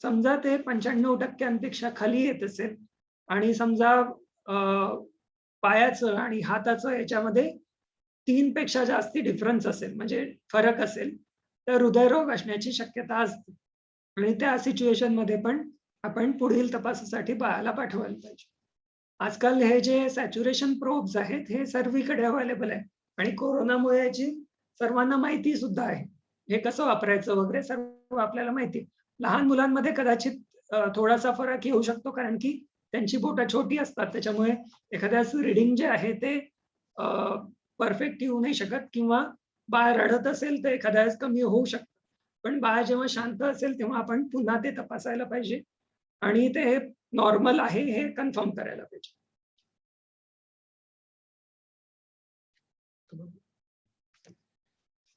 समजा ते 95% खाली येत असेल आणि समजा पायाचं आणि हाताचं याच्यामध्ये 3 पेक्षा जास्ती डिफरन्स असेल, म्हणजे फरक असेल, तर हृदयरोग असण्याची शक्यता असते. आणि त्या सिच्युएशन मध्ये पण आपण पुढील तपासासाठी बाळाला पाठवायला पाहिजे. आजकाल हे जे सॅच्युरेशन प्रोब्स आहेत हे सर्वीकडे अवेलेबल आहे आणि कोरोनामुळे याची सर्वांना माहिती सुद्धा आहे. हे कसं वापरायचं वगैरे सर्व आपल्याला माहिती आहे. लहान मुलांमध्ये कदाचित थोडासा फरक येऊ शकतो, कारण की त्यांची बोटं छोटी असतात, त्याच्यामुळे एखाद्याच रिडिंग जे आहे ते परफेक्ट येऊ नाही शकत, किंवा बाळ रडत असेल तर एखाद्या वेळेस कमी होऊ शकतं. पण बाळ जेव्हा शांत असेल तेव्हा आपण पुन्हा ते तपासायला पाहिजे आणि ते नॉर्मल आहे हे कन्फर्म करायला पाहिजे.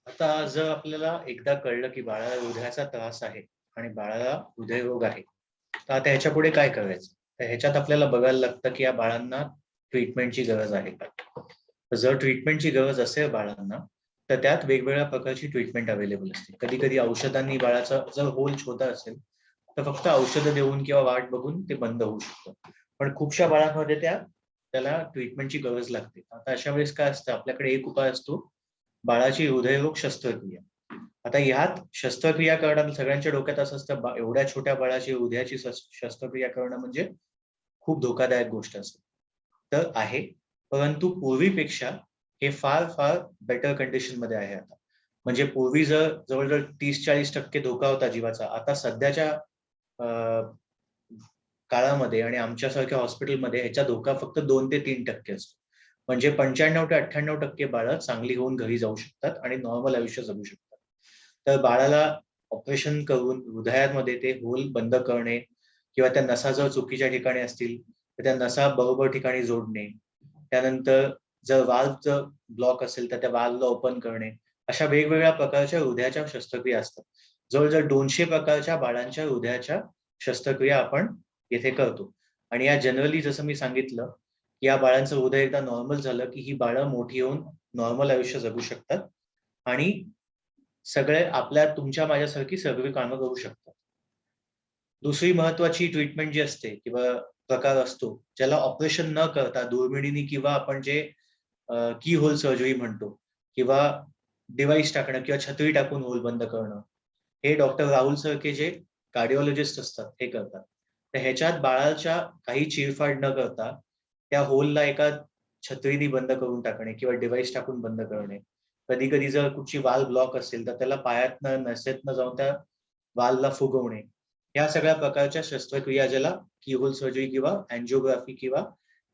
आता जर आपल्याला एकदा कळलं की बाळाला हृदयाचा त्रास आहे आणि बाळाला हृदयरोग आहे, तर आता ह्याच्या पुढे काय करायचं? तर ह्याच्यात आपल्याला बघायला लागतं की या बाळांना ट्रीटमेंटची गरज आहे का. जर ट्रीटमेंटची गरज असेल बाळांना, तर त्यात वेगवेगळ्या प्रकारची ट्रीटमेंट अवेलेबल असते. कधी कधी औषधांनी बाळाचा जर होल छोटा असेल तर फक्त औषधं देऊन किंवा वाट बघून ते बंद होऊ शकतं. पण खूपशा बाळांमध्ये त्याला ट्रीटमेंटची गरज लागते. आता अशा वेळेस काय असतं, आपल्याकडे एक उपाय असतो, बाळाची हृदयरोग शस्त्रक्रिया. आता ह्यात शस्त्रक्रिया करणं सगळ्यांच्या डोक्यात असं असतं, एवढ्या छोट्या बाळाची हृदयाची शस्त्रक्रिया करणं म्हणजे खूप धोकादायक गोष्ट असते. तर आहे, परंतु पूर्वीपेक्षा हे फार फार बेटर कंडिशन मध्ये आहे आता. म्हणजे पूर्वी जर जवळजवळ 30-40% धोका होता जीवाचा, आता सध्याच्या काळामध्ये आणि आमच्यासारख्या हॉस्पिटलमध्ये ह्याचा धोका फक्त 2 ते 3% असतो. म्हणजे 95 ते 98% बाळं चांगली होऊन घरी जाऊ शकतात आणि नॉर्मल आयुष्य जगू शकतात. तर बाळाला ऑपरेशन करून हृदयामध्ये ते होल बंद करणे किंवा त्या नसा जर चुकीच्या ठिकाणी असतील तर त्या नसा बरोबर ठिकाणी जोडणे, त्यानंतर जर वाल्व जर ब्लॉक असेल तर त्या वाल्वला ओपन करणे, अशा वेगवेगळ्या प्रकारच्या हृदयाच्या शस्त्रक्रिया असतात. जवळजवळ 200 प्रकारच्या बाळांच्या हृदयाच्या शस्त्रक्रिया आपण येथे करतो. आणि या जनरली जसं मी सांगितलं, या बाळांचं हृदय एकदा नॉर्मल झालं की ही बाळं मोठी होऊन नॉर्मल आयुष्य जगू शकतात आणि सगळे तुमच्या माझ्यासारखी सगळी कामं करू शकतात. दुसरी महत्वाची ट्रीटमेंट जी असते किंवा प्रकार असतो, ज्याला ऑपरेशन न करता दुर्मिळीने किंवा आपण जे की होल सर्जरी म्हणतो किंवा डिव्हाइस टाकणं किंवा छत्री टाकून होल बंद करणं, हे डॉक्टर राहुल सरके जे कार्डिओलॉजिस्ट असतात हे करतात. तर ह्याच्यात बाळाच्या काही चिरफाड न करता त्या होलला एका छत्रीने बंद करून टाकणे किंवा डिव्हाइस टाकून बंद करणे. कधी कधी जर कुठची वाल ब्लॉक असेल तर त्याला पायातनं नसेतनं जाऊन त्या वालला फुगवणे, या सगळ्या प्रकारच्या शस्त्रक्रिया ज्याला कीहोल सर्जरी किंवा अँजिओग्राफी किंवा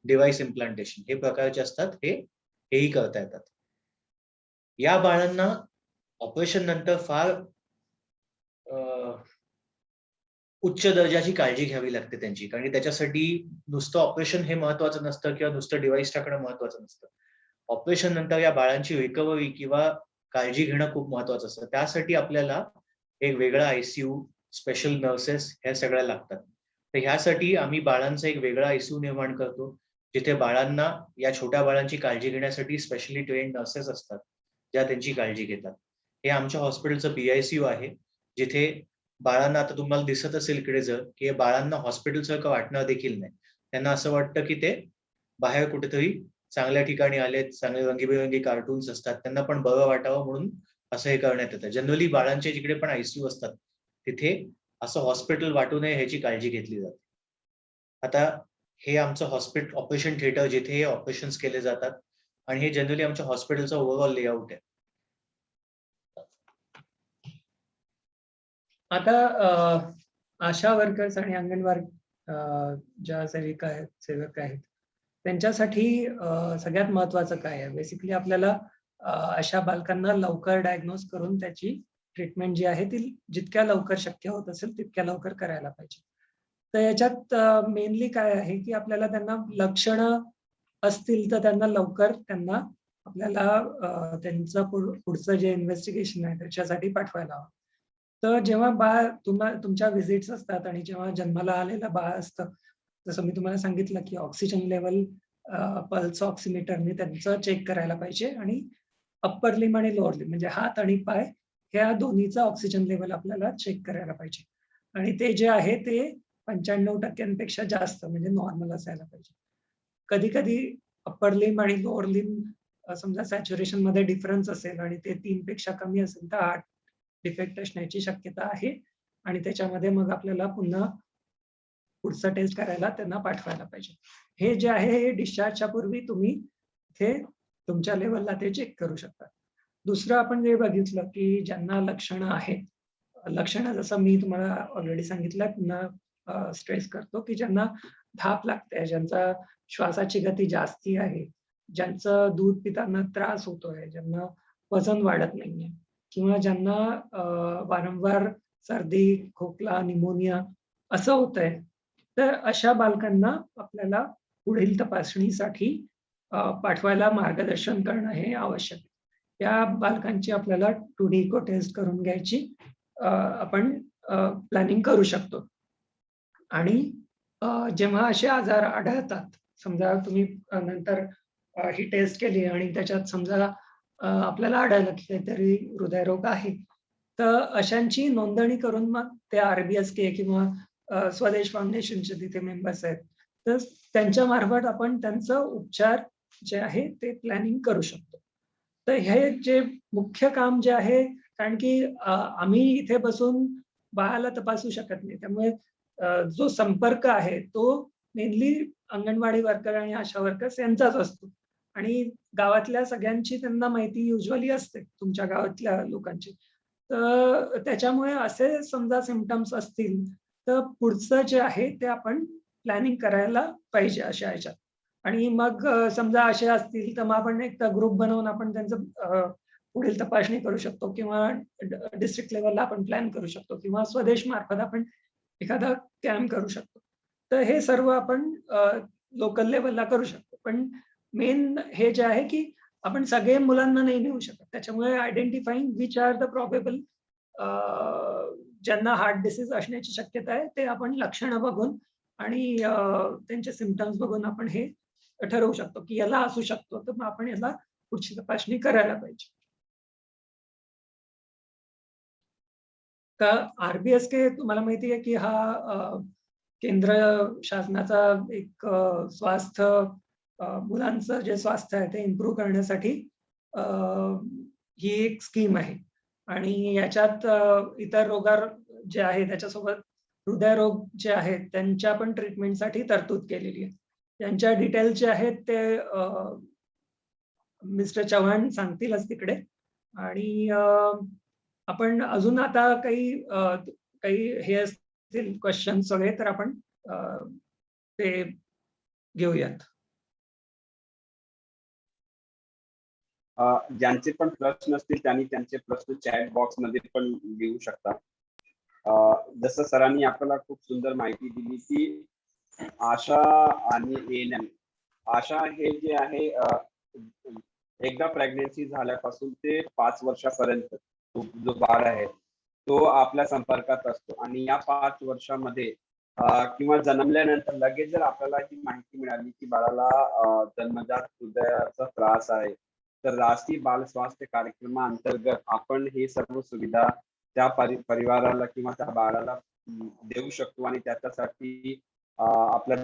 डिव्हाइस इम्प्लांटेशन हे प्रकारचे असतात, हेही करता येतात. या बाळांना ऑपरेशन नंतर फार उच्च दर्जाची काळजी घ्यावी लागते त्यांची, कारण त्याच्यासाठी नुसतं ऑपरेशन हे महत्वाचं नसतं किंवा नुसतं डिव्हाइस टाकणं महत्वाचं नसतं. ऑपरेशन नंतर या बाळांची रिकव्हरी किंवा काळजी घेणं खूप महत्वाचं असतं. त्यासाठी आपल्याला एक वेगळा आयसीयू, स्पेशल नर्सेस ह्या सगळ्या लागतात. तर ह्यासाठी आम्ही बाळांचा एक वेगळा आयसीयू निर्माण करतो, जिथे बाळांना, या छोट्या बाळांची काळजी घेण्यासाठी स्पेशली ट्रेन्ड नर्सेस असतात ज्या त्यांची काळजी घेतात. हे आमच्या हॉस्पिटलचं बीआयसीयू आहे, जिथे बाळांना, आता तुम्हाला दिसत असेल इकडे जर, की बाळांना हॉस्पिटल सारखं वाटणार देखील नाही. त्यांना असं वाटतं की ते बाहेर कुठेतरी चांगल्या ठिकाणी आलेत, चांगले रंगीबेरंगी कार्टून्स असतात, त्यांना पण बरं वाटावं म्हणून असं हे करण्यात येतं. जनरली बाळांच्या जिकडे पण आयसीयू असतात तिथे असं हॉस्पिटल वाटू नये ह्याची काळजी घेतली जाते. आता हे आमचं हॉस्पिटल ऑपरेशन थिएटर जिथे हे ऑपरेशन्स केले जातात आणि हे जनरली आमच्या हॉस्पिटलचं ओव्हरऑल लेआउट आहे. आता आशा वर्कर्स आणि अंगणवाडी ज्या सेवक आहेत त्यांच्यासाठी सगळ्यात महत्वाचं काय आहे? बेसिकली आपल्याला अशा बालकांना लवकर डायग्नोज करून त्याची ट्रीटमेंट जी आहे ती जितक्या लवकर शक्य होत असेल तितक्या लवकर करायला पाहिजे. तर याच्यात मेनली काय आहे की आपल्याला त्यांना लक्षणं असतील तर त्यांना लवकर आपल्याला त्यांचं पुढचं जे इन्व्हेस्टिगेशन आहे त्याच्यासाठी पाठवायला हवं. तर जेव्हा बाळ तुमच्या व्हिजिट्स असतात आणि जेव्हा जन्माला आलेलं बाळ असतं, जसं मी तुम्हाला सांगितलं की ऑक्सिजन लेवल पल्स ऑक्सिमीटरने त्यांचं चेक करायला पाहिजे आणि अप्पर लिम आणि लोअर लिम म्हणजे हात आणि पाय ह्या दोन्हीचा ऑक्सिजन लेवल आपल्याला चेक करायला पाहिजे. आणि ते जे आहे ते 95% जास्त म्हणजे नॉर्मल असायला पाहिजे. कधी कधी अप्पर लिम आणि लोअर लिम समजा सॅच्युरेशन मध्ये डिफरन्स असेल आणि ते 3 पेक्षा कमी असेल तर हार्ट डिफेक्ट असण्याची शक्यता आहे आणि त्याच्यामध्ये मग आपल्याला पुन्हा पुढचं टेस्ट करायला त्यांना पाठवायला पाहिजे. हे जे आहे हे डिस्चार्जच्या पूर्वी तुम्ही हे तुमच्या लेवलला ते चेक करू शकता. दुसरं आपण जे बघितलं की ज्यांना लक्षणं आहेत, लक्षणं जसं मी तुम्हाला ऑलरेडी सांगितलं, पुन्हा स्ट्रेस करतो की ज्यांना धाप लागते, ज्यांचा श्वासाची गती जास्ती आहे, ज्यांचं दूध पिताना त्रास होतोय, ज्यांना वजन वाढत नाहीये किंवा ज्यांना वारंवार सर्दी, खोकला, निमोनिया असं होतंय, तर अशा बालकांना आपल्याला पुढील तपासणीसाठी पाठवायला मार्गदर्शन करणं हे आवश्यक आहे. या बालकांची आपल्याला 2D इको टेस्ट करून घ्यायची आपण प्लॅनिंग करू शकतो. आणि जेव्हा असे आजार आढळतात, समजा तुम्ही नंतर ही टेस्ट केली आणि त्याच्यात समजा आपल्याला आढळलं की काहीतरी हृदयरोग आहे, तर अशांची नोंदणी करून मग ते RBSK किंवा स्वदेश फाउंडेशनचे तिथे मेंबर्स आहेत, तर त्यांच्या मार्फत आपण त्यांचं उपचार जे आहे ते प्लॅनिंग करू शकतो. तर हे जे मुख्य काम जे आहे, कारण की आम्ही इथे बसून बाळाला तपासू शकत नाही, त्यामुळे जो संपर्क आहे तो मेनली अंगणवाडी वर्कर आणि आशा वर्कर्स यांचाच असतो आणि गावातल्या सगळ्यांची त्यांना माहिती युजली असते, तुमच्या गावातल्या लोकांची. तर त्याच्यामुळे असे समजा सिम्पटम्स असतील तर पुढचं जे आहे ते आपण प्लॅनिंग करायला पाहिजे अशा ह्याच्यात. आणि मग समजा असे असतील तर मग आपण एक ग्रुप बनवून आपण त्यांचं पुढील तपासणी करू शकतो किंवा डिस्ट्रिक्ट लेवलला आपण प्लॅन करू शकतो किंवा स्वदेश मार्फत आपण एखादा कॅम्प करू शकतो. तर हे सर्व आपण लोकल लेवलला करू शकतो. पण मेन हे जे आहे की आपण सगळे मुलांना नाही नेऊ शकत, त्याच्यामुळे identifying which are the probable ज्यांना हार्ट डिसीज असण्याची शक्यता आहे ते आपण लक्षणं बघून आणि त्यांचे सिम्पटम्स बघून आपण हे ठरवू शकतो की याला असू शकतो, तर मग आपण याला पुढची तपासणी करायला पाहिजे. का RBSK तुम्हाला माहिती आहे की हा केंद्र शासनाचा एक स्वास्थ्य मुलांचं जे स्वास्थ्य आहे ते इम्प्रूव्ह करण्यासाठी ही एक स्कीम आहे आणि याच्यात इतर रोग जे आहे त्याच्यासोबत हृदयरोग जे आहेत त्यांच्या पण ट्रीटमेंटसाठी तरतूद केलेली आहे. त्यांच्या डिटेल्स जे आहेत ते मिस्टर चव्हाण सांगतीलच तिकडे. आणि आपण अजून आता काही हे असतील क्वेश्चन्स वगैरे तर आपण ते घेऊयात. ज्यांचे पण प्रश्न असतील त्यांनी त्यांचे प्रश्न चॅट बॉक्स मध्ये पण लिहू शकता. जसं सरांनी आपल्याला खूप सुंदर माहिती दिली की आशा आणि ANM, आशा हे जे आहे एकदा प्रेग्नन्सी झाल्यापासून ते 5 वर्षापर्यंत जो बाळ आहे तो आपल्या संपर्कात असतो आणि या 5 वर्षामध्ये किंवा जन्मल्यानंतर लगेच जर आपल्याला ही माहिती मिळाली की बाळाला जन्मजात हृदयाचा त्रास आहे, तर राष्ट्रीय बाल स्वास्थ्य कार्यक्रमाअंतर्गत आपण हे सर्व सुविधा त्या परिवाराला किंवा त्या बाळाला देऊ शकतो आणि त्याच्यासाठी आपल्या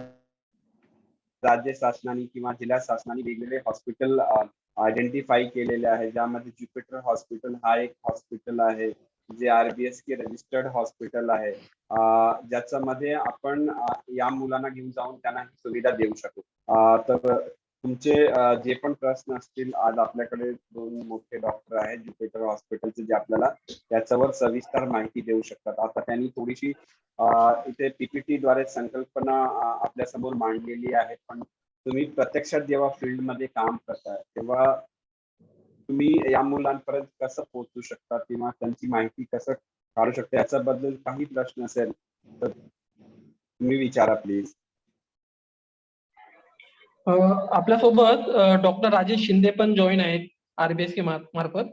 राज्य शासनाने किंवा जिल्हा शासनाने वेगवेगळे हॉस्पिटल आयडेंटिफाई केलेले आहे, ज्यामध्ये ज्युपिटर हॉस्पिटल हा एक हॉस्पिटल आहे जे RBSK रजिस्टर्ड हॉस्पिटल आहे, ज्याच्यामध्ये आपण या मुलांना घेऊन जाऊन त्यांना ही सुविधा देऊ शकतो. तर तुमचे जे पण प्रश्न असतील, आज आपल्याकडे 2 मोठे डॉक्टर आहेत ज्युपिटर हॉस्पिटलचे जे आपल्याला त्याच्यावर सविस्तर माहिती देऊ शकतात. आता त्यांनी थोडीशी इथे PPT द्वारे संकल्पना आपल्या समोर मांडलेली आहे, पण तुम्ही प्रत्यक्षात जेव्हा फील्ड मध्ये काम करताय तेव्हा तुम्ही या मुलांपर्यंत कसं पोहोचू शकता किंवा त्यांची माहिती कसं काढू शकता याच्याबद्दल काही प्रश्न असेल तर तुम्ही विचारा प्लीज. आपल्यासोबत डॉक्टर राजेश शिंदे पण जॉईन आहेत RBSK मार्फत.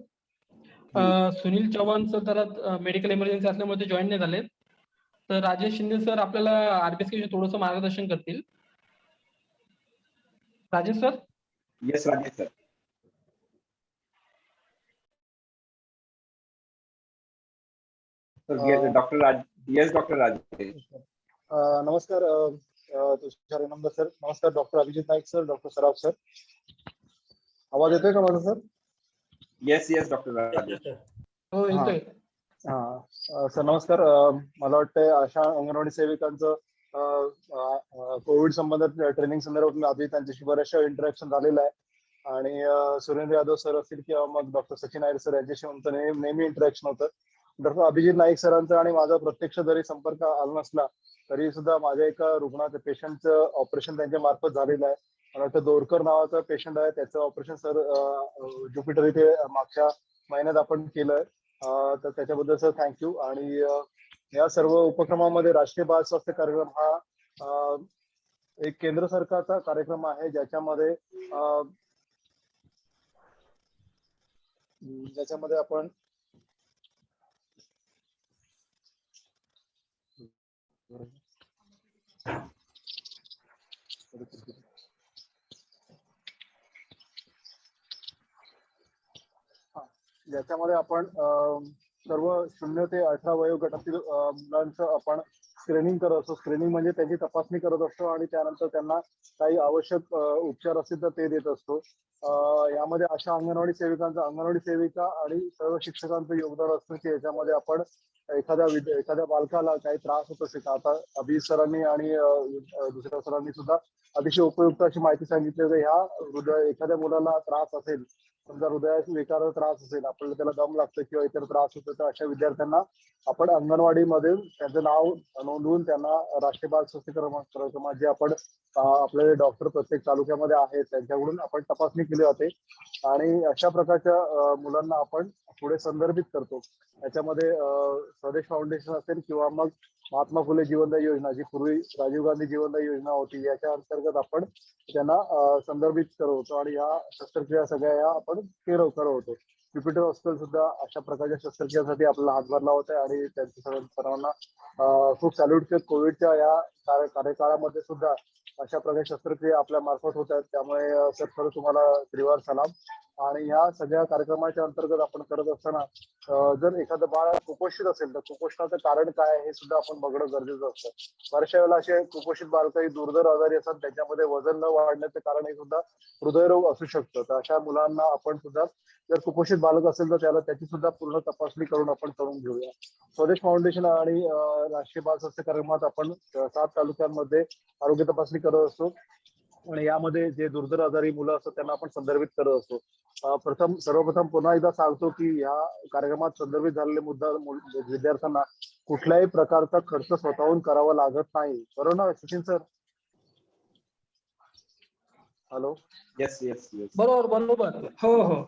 सुनील चव्हाण सर तर मेडिकल इमर्जन्सी असल्यामुळे ते जॉईन नाही झालेत. तर राजेश शिंदे सर आपल्याला RBSK थोडंसं मार्गदर्शन करतील. Rajesh sir. Yes Rajesh sir. Doctor Rajesh. नमस्कार तुषार नंबर सर. नमस्कार doctor Abhijit Naik sir, doctor Saraf sir. आवाज येतोय का माझा सर? Yes doctor Rajesh. हो येतोय. सर नमस्कार. मला वाटतंय अशा अंगणवाडी सेविकांचं कोविड संबंधित ट्रेनिंग संदर्भात आधी त्यांच्याशी बऱ्याचशा इंटरॅक्शन झालेलं आहे. आणि सुरेंद्र यादव सर असतील किंवा मग डॉक्टर सचिन आयर सर यांच्याशी आमचं नेहमी इंटरॅक्शन होतं. डॉक्टर अभिजित नाईक सरांचा आणि माझा प्रत्यक्ष जरी संपर्क आला नसला तरी सुद्धा माझ्या एका रुग्णाचं पेशंटचं ऑपरेशन त्यांच्या मार्फत झालेलं आहे. मला वाटतं दोरकर नावाचा पेशंट आहे, त्याचं ऑपरेशन सर ज्युपिटर इथे मागच्या महिन्यात आपण केलंय. तर त्याच्याबद्दल सर थँक्यू. आणि या सर्व उपक्रमामध्ये राष्ट्रीय बाल स्वास्थ्य कार्यक्रम हा एक केंद्र सरकारचा कार्यक्रम आहे ज्याच्यामध्ये आपण सर्व 0 ते 18 वयोगटातील मुलांचं आपण स्क्रीनिंग करत असतो. स्क्रीनिंग म्हणजे त्यांची तपासणी करत असतो आणि त्यानंतर त्यांना काही आवश्यक उपचार असतील तर ते देत असतो. यामध्ये अशा अंगणवाडी सेविका आणि सर्व शिक्षकांचं योगदान असतं की याच्यामध्ये आपण एखाद्या बालकाला काही त्रास होत असेल. आता अभिजित सरांनी आणि दुसऱ्या सरांनी सुद्धा अतिशय उपयुक्त अशी माहिती सांगितली की ह्या एखाद्या मुलाला त्रास असेल, समजा हृदयाचा विकाराचा त्रास असेल, आपल्याला त्याला दम लागतो किंवा इतर त्रास होतो, तर अशा विद्यार्थ्यांना आपण अंगणवाडीमध्ये त्यांचं नाव नोंदवून त्यांना राष्ट्रीय बाल स्वास्थ्य कार्यक्रमात जे आपण आपले डॉक्टर प्रत्येक तालुक्यामध्ये आहेत त्यांच्याकडून आपण तपासणी केली जाते आणि अशा प्रकारच्या मुलांना आपण पुढे संदर्भित करतो. याच्यामध्ये स्वदेश फाउंडेशन असेल किंवा मग महात्मा फुले जीवनदायी योजना, जी पूर्वी राजीव गांधी जीवनदायी योजना होती, याच्या अंतर्गत आपण त्यांना संदर्भित करवतो आणि या शस्त्रक्रिया सगळ्या आपण करवतो. ज्युपिटर हॉस्पिटल सुद्धा अशा प्रकारच्या शस्त्रक्रियासाठी आपल्याला हातभार लावत आहे आणि त्यांच्या सर्वांना खूप सॅल्यूट. कोविडच्या या कार्यकाळामध्ये सुद्धा अशा प्रकारच्या शस्त्रक्रिया आपल्या मार्फत होत आहेत. त्यामुळे सर खरं तुम्हाला त्रिवार सलाम. आणि ह्या सगळ्या कार्यक्रमाच्या अंतर्गत आपण करत असताना जर एखादं बाळ कुपोषित असेल तर कुपोषणाचं कारण काय आहे हे सुद्धा आपण बघणं गरजेचं असतं. बऱ्याचशा वेळेला असे कुपोषित बालकही दुर्धर आजारी असतात, त्याच्यामध्ये वजन न वाढण्याचं कारण हे सुद्धा हृदयरोग असू शकतं. तर अशा मुलांना आपण सुद्धा जर कुपोषित बालक असेल तर त्याची सुद्धा पूर्ण तपासणी करून घेऊया. स्वदेश फाउंडेशन आणि राष्ट्रीय बाल स्वास्थ्य कार्यक्रमात आपण 7 तालुक्यांमध्ये आरोग्य तपासणी करत असतो आणि यामध्ये जे दुर्धर आजारी मुलं असतात त्यांना आपण संदर्भित करत असतो. सर्वप्रथम पुन्हा एकदा सांगतो की या कार्यक्रमात संदर्भित झालेले विद्यार्थ्यांना कुठल्याही प्रकारचा खर्च स्वतःहून करावा लागत नाही. बरोबर ना सचिन सर? हॅलो. येस. बरोबर. हो.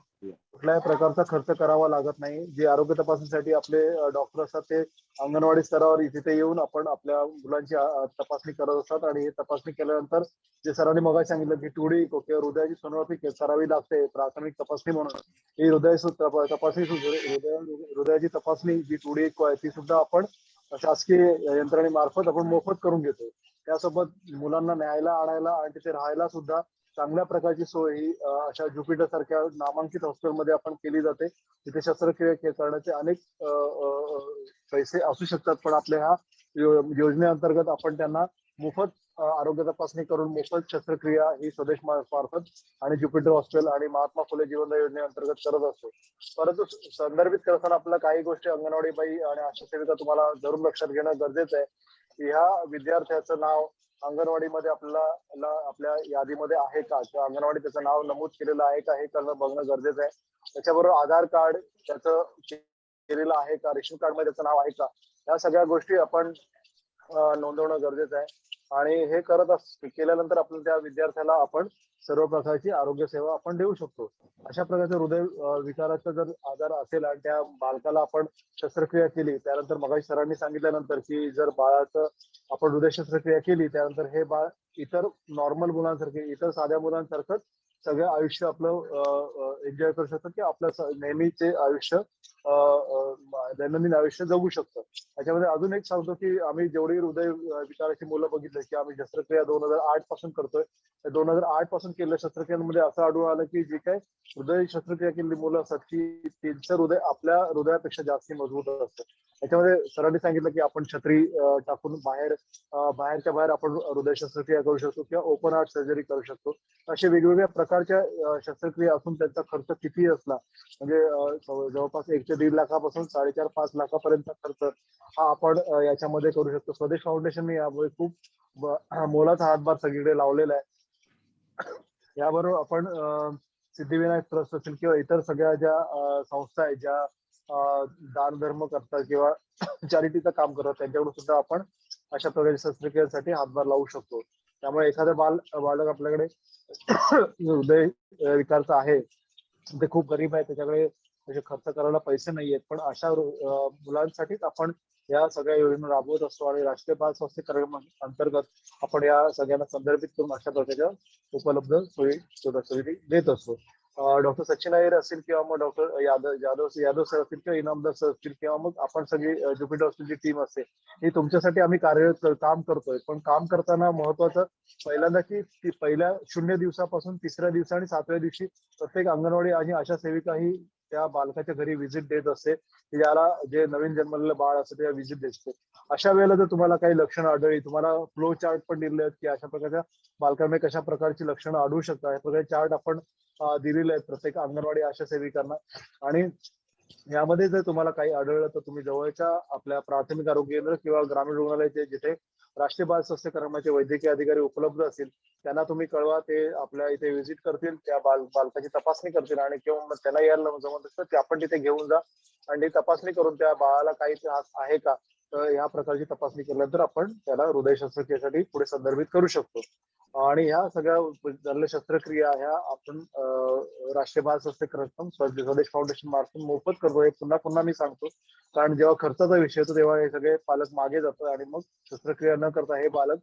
कुठल्याही प्रकारचा खर्च करावा लागत नाही. जे आरोग्य तपासणीसाठी आपले डॉक्टर असतात ते अंगणवाडी स्तरावर तिथे येऊन आपण आपल्या मुलांची तपासणी करत असतात आणि हे तपासणी केल्यानंतर जे सरांनी मगाशी सांगितलं की 2D इको किंवा हृदयाची सोनोग्राफी करावी लागते प्राथमिक तपासणी म्हणून, ही हृदयाची तपासणी जी 2D इको आहे ती सुद्धा आपण शासकीय यंत्रणेमार्फत आपण मोफत करून घेतो. त्यासोबत मुलांना न्यायला आणायला आणि तिथे राहायला सुद्धा चांगल्या प्रकारची सोय ही अशा ज्युपिटर सारख्या नामांकित हॉस्पिटलमध्ये आपण केली जाते. तिथे शस्त्रक्रिया करण्याचे अनेक पैसे असू शकतात, पण आपल्या ह्या योजनेअंतर्गत आपण त्यांना मोफत आरोग्य तपासणी करून मोफत शस्त्रक्रिया ही स्वदेश मार्फत आणि ज्युपिटर हॉस्पिटल आणि महात्मा फुले जीवनदायी योजनेअंतर्गत करत असतो. परंतु संदर्भित करताना आपल्याला काही गोष्टी अंगणवाडी बाई आणि आशा सेविका तुम्हाला जरूर लक्षात घेणं गरजेचं आहे की ह्या विद्यार्थ्याचं नाव अंगणवाडीमध्ये आपल्या यादीमध्ये आहे का, किंवा अंगणवाडी त्याचं नाव नमूद केलेलं आहे का हे करणं बघणं गरजेचं आहे. त्याच्याबरोबर आधार कार्ड त्याचं केलेलं आहे का, रेशन कार्ड मध्ये त्याचं नाव आहे का, या सगळ्या गोष्टी आपण नोंदवणं गरजेचं आहे. आणि हे केल्यानंतर आपण त्या विद्यार्थ्याला आपण सर्व प्रकारची आरोग्य सेवा आपण देऊ शकतो. अशा प्रकारचे हृदय विकाराचा जर आजार असेल आणि त्या बालकाला आपण शस्त्रक्रिया केली, त्यानंतर मगाशी सरांनी सांगितल्यानंतर की जर बाळाचं आपण हृदय शस्त्रक्रिया केली, त्यानंतर हे बाळ इतर नॉर्मल मुलांसारखे, इतर साध्या मुलांसारखंच सगळं आयुष्य आपलं एन्जॉय करू शकतं, की आपलं नेहमीचे आयुष्य दैनंदिन आयुष्य जगू शकतं. त्याच्यामध्ये अजून एक सांगतो की आम्ही जेवढी हृदय विकाराची मुलं बघितली की आम्ही शस्त्रक्रिया 2008 पासून करतोय, 2008 पासून केलेल्या शस्त्रक्रियांमध्ये असं आढळून आलं की जी काय हृदय शस्त्रक्रिया केलेली मुलं असतात की त्यांचं हृदय आपल्या हृदयापेक्षा जास्त मजबूत असतं. त्याच्यामध्ये सरांनी सांगितलं की आपण छत्री टाकून बाहेरच्या बाहेर आपण हृदय शस्त्रक्रिया करू शकतो किंवा ओपन हार्ट सर्जरी करू शकतो. असे वेगवेगळ्या प्रकारच्या शस्त्रक्रिया असून त्यांचा खर्च किती असला म्हणजे जवळपास 1 ते 1.5 लाखापासून 4.5-5 लाखापर्यंत खर्च हा आपण याच्यामध्ये करू शकतो. स्वदेश फाउंडेशनने यामुळे खूप मोलाचा हातभार सगळीकडे लावलेला आहे. याबरोबर आपण सिद्धिविनायक ट्रस्ट असेल किंवा इतर सगळ्या ज्या संस्था आहेत ज्या दान धर्म करतात किंवा चॅरिटीचं काम करतात त्यांच्याकडून सुद्धा आपण अशा प्रकारच्या शस्त्रक्रियेसाठी हातभार लावू शकतो. त्यामुळे एखादं बालक आपल्याकडे हृदय विकारचा आहे, ते खूप गरीब आहे, त्याच्याकडे म्हणजे खर्च करायला पैसे नाही आहेत, पण अशा मुलांसाठीच आपण या सगळ्या योजना राबवत असतो आणि राष्ट्रीय बाल स्वास्थ्य कार्यक्रम अंतर्गत आपण या सगळ्यांना संदर्भित करून अशा प्रकारच्या उपलब्ध सोयी देत असतो. डॉक्टर सचिन अय्यर असतील किंवा मग डॉक्टर यादव सर असतील किंवा इनामदार सर असतील किंवा मग आपण सगळी ज्युपिटर हॉस्पिटलची टीम असते, ही तुमच्यासाठी आम्ही काम करतोय. पण काम करताना महत्वाचं पहिल्यांदा की पहिल्या 0 दिवसापासून 3ऱ्या दिवशी आणि 7व्या दिवशी प्रत्येक अंगणवाडी आणि आशा सेविका ही त्या बालकाच्या घरी व्हिजिट देत असते, की ज्याला जे नवीन जन्मलेलं बाळ असते त्या व्हिजिट देत असते. अशा वेळेला जर तुम्हाला काही लक्षणं आढळली, तुम्हाला फ्लो चार्ट पण दिले आहेत की अशा प्रकारच्या बालकांमध्ये कशा प्रकारची लक्षणं आढळू शकतात, या प्रकारचे चार्ट आपण दिलेले आहेत प्रत्येक अंगणवाडी आशा सेविकांना. आणि यामध्ये जर तुम्हाला काही आढळलं तर तुम्ही जवळच्या आपल्या प्राथमिक आरोग्य केंद्र किंवा ग्रामीण रुग्णालयाचे जिथे राष्ट्रीय बाल स्वास्थ्य कार्यक्रमाचे वैद्यकीय अधिकारी उपलब्ध असतील त्यांना तुम्ही कळवा. ते आपल्या इथे व्हिजिट करतील, त्या बालकाची तपासणी करतील आणि किंवा मग त्यांना यायला जमत असतं ते आपण तिथे घेऊन जा आणि तपासणी करून त्या बाळाला काही त्रास आहे का तर या प्रकारची तपासणी केल्यानंतर आपण त्याला हृदय शस्त्रक्रियेसाठी पुढे संदर्भित करू शकतो. आणि ह्या सगळ्या झालेल्या शस्त्रक्रिया ह्या आपण राष्ट्रीय बाल स्वास्थ्य कार्यक्रम स्वदेश फाउंडेशन मार्फत मोफत करतो. हे पुन्हा पुन्हा मी सांगतो, कारण जेव्हा खर्चाचा विषय येतो तेव्हा हे सगळे पालक मागे जातात आणि मग शस्त्रक्रिया न करता हे बालक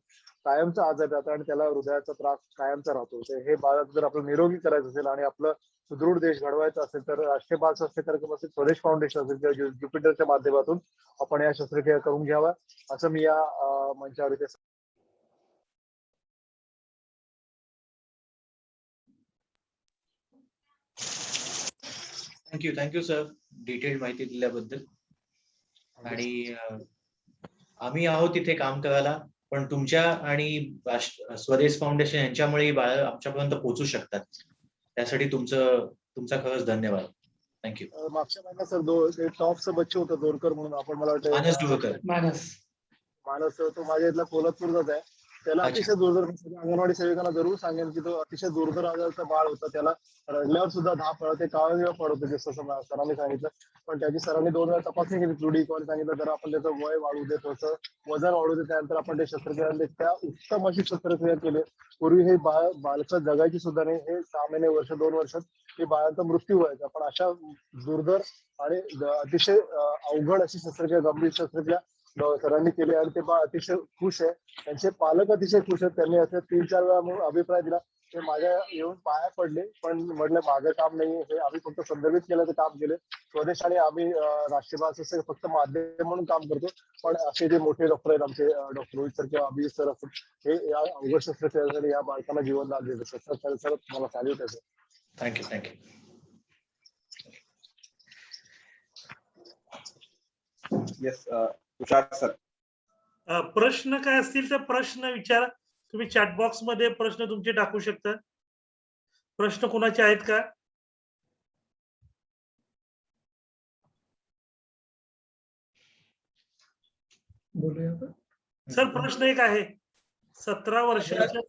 कायमचा आजार जातं आणि त्याला हृदयाचा त्रास कायमचा राहतो. हे बालक जर आपलं निरोगी करायचं असेल आणि आपलं सुदृढ देश घडवायचा असेल तर राष्ट्रीय बाल स्वास्थ्य कार्यक्रम असेल, स्वदेश फाउंडेशन असेल किंवा ज्युपिटरच्या माध्यमातून आपण या शस्त्रक्रिया करून घ्यावा असं मी या मंचावर इथे थँक्यू सर डिटेल माहिती दिल्याबद्दल. आणि आम्ही आहोत तिथे काम करायला, पण तुमच्या आणि स्वदेश फाउंडेशन यांच्यामुळे बाळ आमच्यापर्यंत पोहोचू शकतात. त्यासाठी तुमचा खरंच धन्यवाद. थँक्यू. मागच्या महिन्यात सर टॉपचं बच्चे होतं दोरकर म्हणून, आपण मला वाटतं मानस तो माझ्या इथला कोल्हापूरचाच आहे. त्याला अतिशय दुर्धर अंगणवाडी सेविकांना जरूर सांगेन की तो अतिशय दुर्धर आजारचं बाळ होतं. त्याला रडल्यावर सुद्धा 10 पळते काळजीवर पडत होते जसं सरांनी सांगितलं. पण त्याची सरांनी 2 वेळा तपासणी केली तुडी कोणी सांगितलं जर आपण त्याचं वय वाढू देत होतं, वजन वाढू देत, त्यानंतर आपण ते शस्त्रक्रिया त्या उत्तम अशी शस्त्रक्रिया केली. पूर्वी हे बालकं जगायची सुद्धा नाही. हे 6 महिने वर्ष 2 वर्षात हे बाळांचा मृत्यू व्हायचा. पण अशा दुर्धर आणि अतिशय अवघड अशी शस्त्रक्रिया, गंभीर शस्त्रक्रिया सरांनी केली आणि ते बाळ अतिशय खुश आहे. त्यांचे पालक अतिशय खुश आहेत. त्यांनी असं 3-4 वेळा म्हणून अभिप्राय दिला. ते माझ्या येऊन पाया पडले, पण म्हटलं माझं काम नाही, हे आम्ही फक्त संदर्भित केलं काम केले. स्वदेश आणि आम्ही राष्ट्रीय बाल स्वास्थ्य फक्त माध्यम म्हणून काम करतो. पण असे जे मोठे डॉक्टर आहेत आमचे डॉक्टर रोहित सर किंवा अभिजित सर असतात, हे या अवघड शस्त्रक्रियेसाठी या बालकांना जीवन दान देतात. शस्त्रक्रियेसाठी मला सॅल्यूट आहे. थँक्यू. येस तुषार सर. प्रश्न काय असतील तर प्रश्न विचारा. तुम्ही चॅट बॉक्स मध्ये प्रश्न तुमचे टाकू शकता. प्रश्न कोणाचे आहेत का? बोलूया सर प्रश्न एक आहे, 17 वर्षाच्या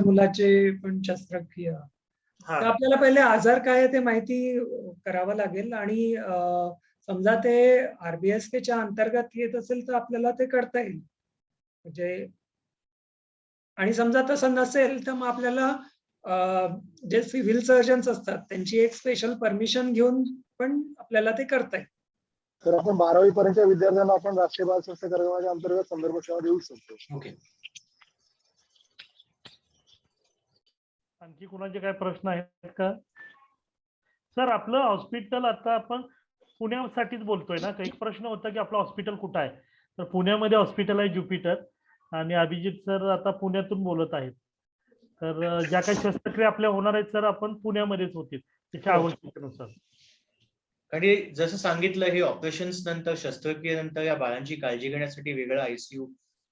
मुलाचे पण शस्त्रक्रिया, तर आपल्याला पहिले आजार काय आहे ते माहिती करावं लागेल. आणि समजा ते RBSK च्या अंतर्गत येत असेल तर आपल्याला ते करता येईल. म्हणजे आणि समजा तसं नसेल तर मग आपल्याला जे सिव्हिल सर्जन्स असतात त्यांची एक स्पेशल परमिशन घेऊन पण आपल्याला ते करता येईल. तर आपण 12वी पर्यंतच्या विद्यार्थ्यांना आपण राष्ट्रीय बाल स्वास्थ्य कार्यक्रमाच्या अंतर्गत संदर्भ सेवा देऊ शकतो. ओके. आणखी कुणाचे काय प्रश्न आहेत का? सर आपलं हॉस्पिटल आता आपण पुण्यासाठीच बोलतोय ना. एक प्रश्न होता की आपलं हॉस्पिटल कुठं आहे, तर पुण्यामध्ये हॉस्पिटल आहे ज्युपिटर, आणि अभिजित सर आता पुण्यातून बोलत आहेत. तर ज्या काही शस्त्रक्रिया आपल्या होणार आहेत सर आपण पुण्यामध्येच होतील त्याच्या आवश्यकतेनुसार. आणि जसं सांगितलं, हे ऑपरेशन्स नंतर, शस्त्रक्रियेनंतर या बाळांची काळजी घेण्यासाठी वेगळा आयसीयू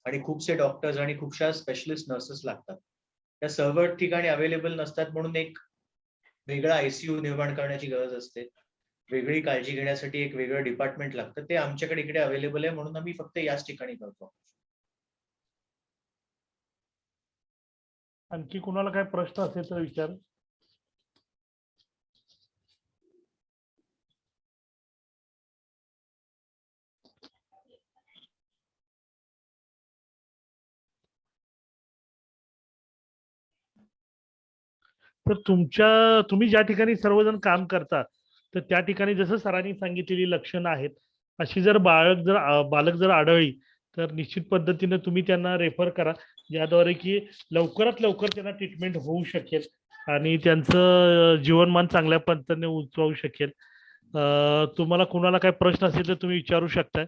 आणि खूपसे डॉक्टर्स आणि खूपशा स्पेशलिस्ट नर्सेस लागतात. त्या सर्व ठिकाणी अवेलेबल नसतात, म्हणून एक वेगळा आयसीयू निर्माण करण्याची गरज असते. वेगळी काळजी घेण्यासाठी एक वेगळं डिपार्टमेंट लागतं. ते आमच्याकडे इकडे अवेलेबल आहे, म्हणून आम्ही फक्त याच ठिकाणी करतो. आणखी कुणाला काय प्रश्न असेल तर विचार. तर तुम्ही ज्या ठिकाणी सर्वजण काम करता तर त्या ठिकाणी जसं सरांनी सांगितलेली लक्षणं आहेत, अशी जर बालक जर आढळली तर निश्चित पद्धतीने तुम्ही त्यांना रेफर करा, ज्याद्वारे की लवकरात लवकर त्यांना ट्रीटमेंट होऊ शकेल आणि त्यांचं जीवनमान चांगल्या पद्धतीने उंचवू शकेल. तुम्हाला कुणाला काय प्रश्न असेल तर तुम्ही विचारू शकता.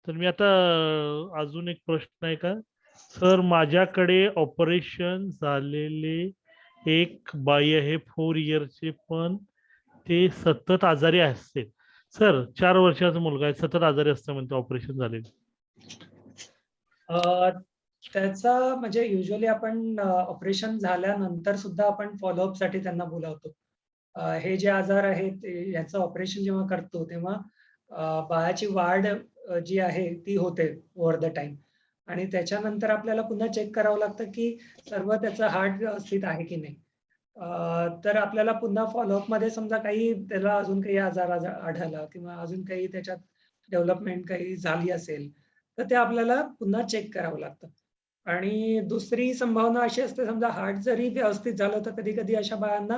तर मी आता अजून एक प्रश्न आहे का सर, माझ्याकडे ऑपरेशन झालेले एक बाई आहे 4 इयरचे, पण ते सतत आजारी असते. सर 4 वर्षाचा मुलगा आहे, सतत आजारी असतं म्हणते ऑपरेशन झालेले. त्याचा म्हणजे युजली आपण ऑपरेशन झाल्यानंतर सुद्धा आपण फॉलोअप साठी त्यांना बोलावतो. हे जे आजार आहेत याचं ऑपरेशन जेव्हा करतो तेव्हा बाळाची वाढ जी आहे ती होते ओव्हर द टाइम, आणि त्याच्यानंतर आपल्याला पुन्हा चेक करावं लागतं की सर्व त्याचं हार्ट व्यवस्थित आहे की नाही. तर आपल्याला पुन्हा फॉलोअप मध्ये समजा काही त्याला अजून काही आजार आढळला किंवा अजून काही त्याच्यात डेव्हलपमेंट काही झाली असेल तर ते आपल्याला पुन्हा चेक करावं लागतं. आणि दुसरी संभावना अशी असते, समजा हार्ट जरी व्यवस्थित झालं तर कधी कधी अशा बाळांना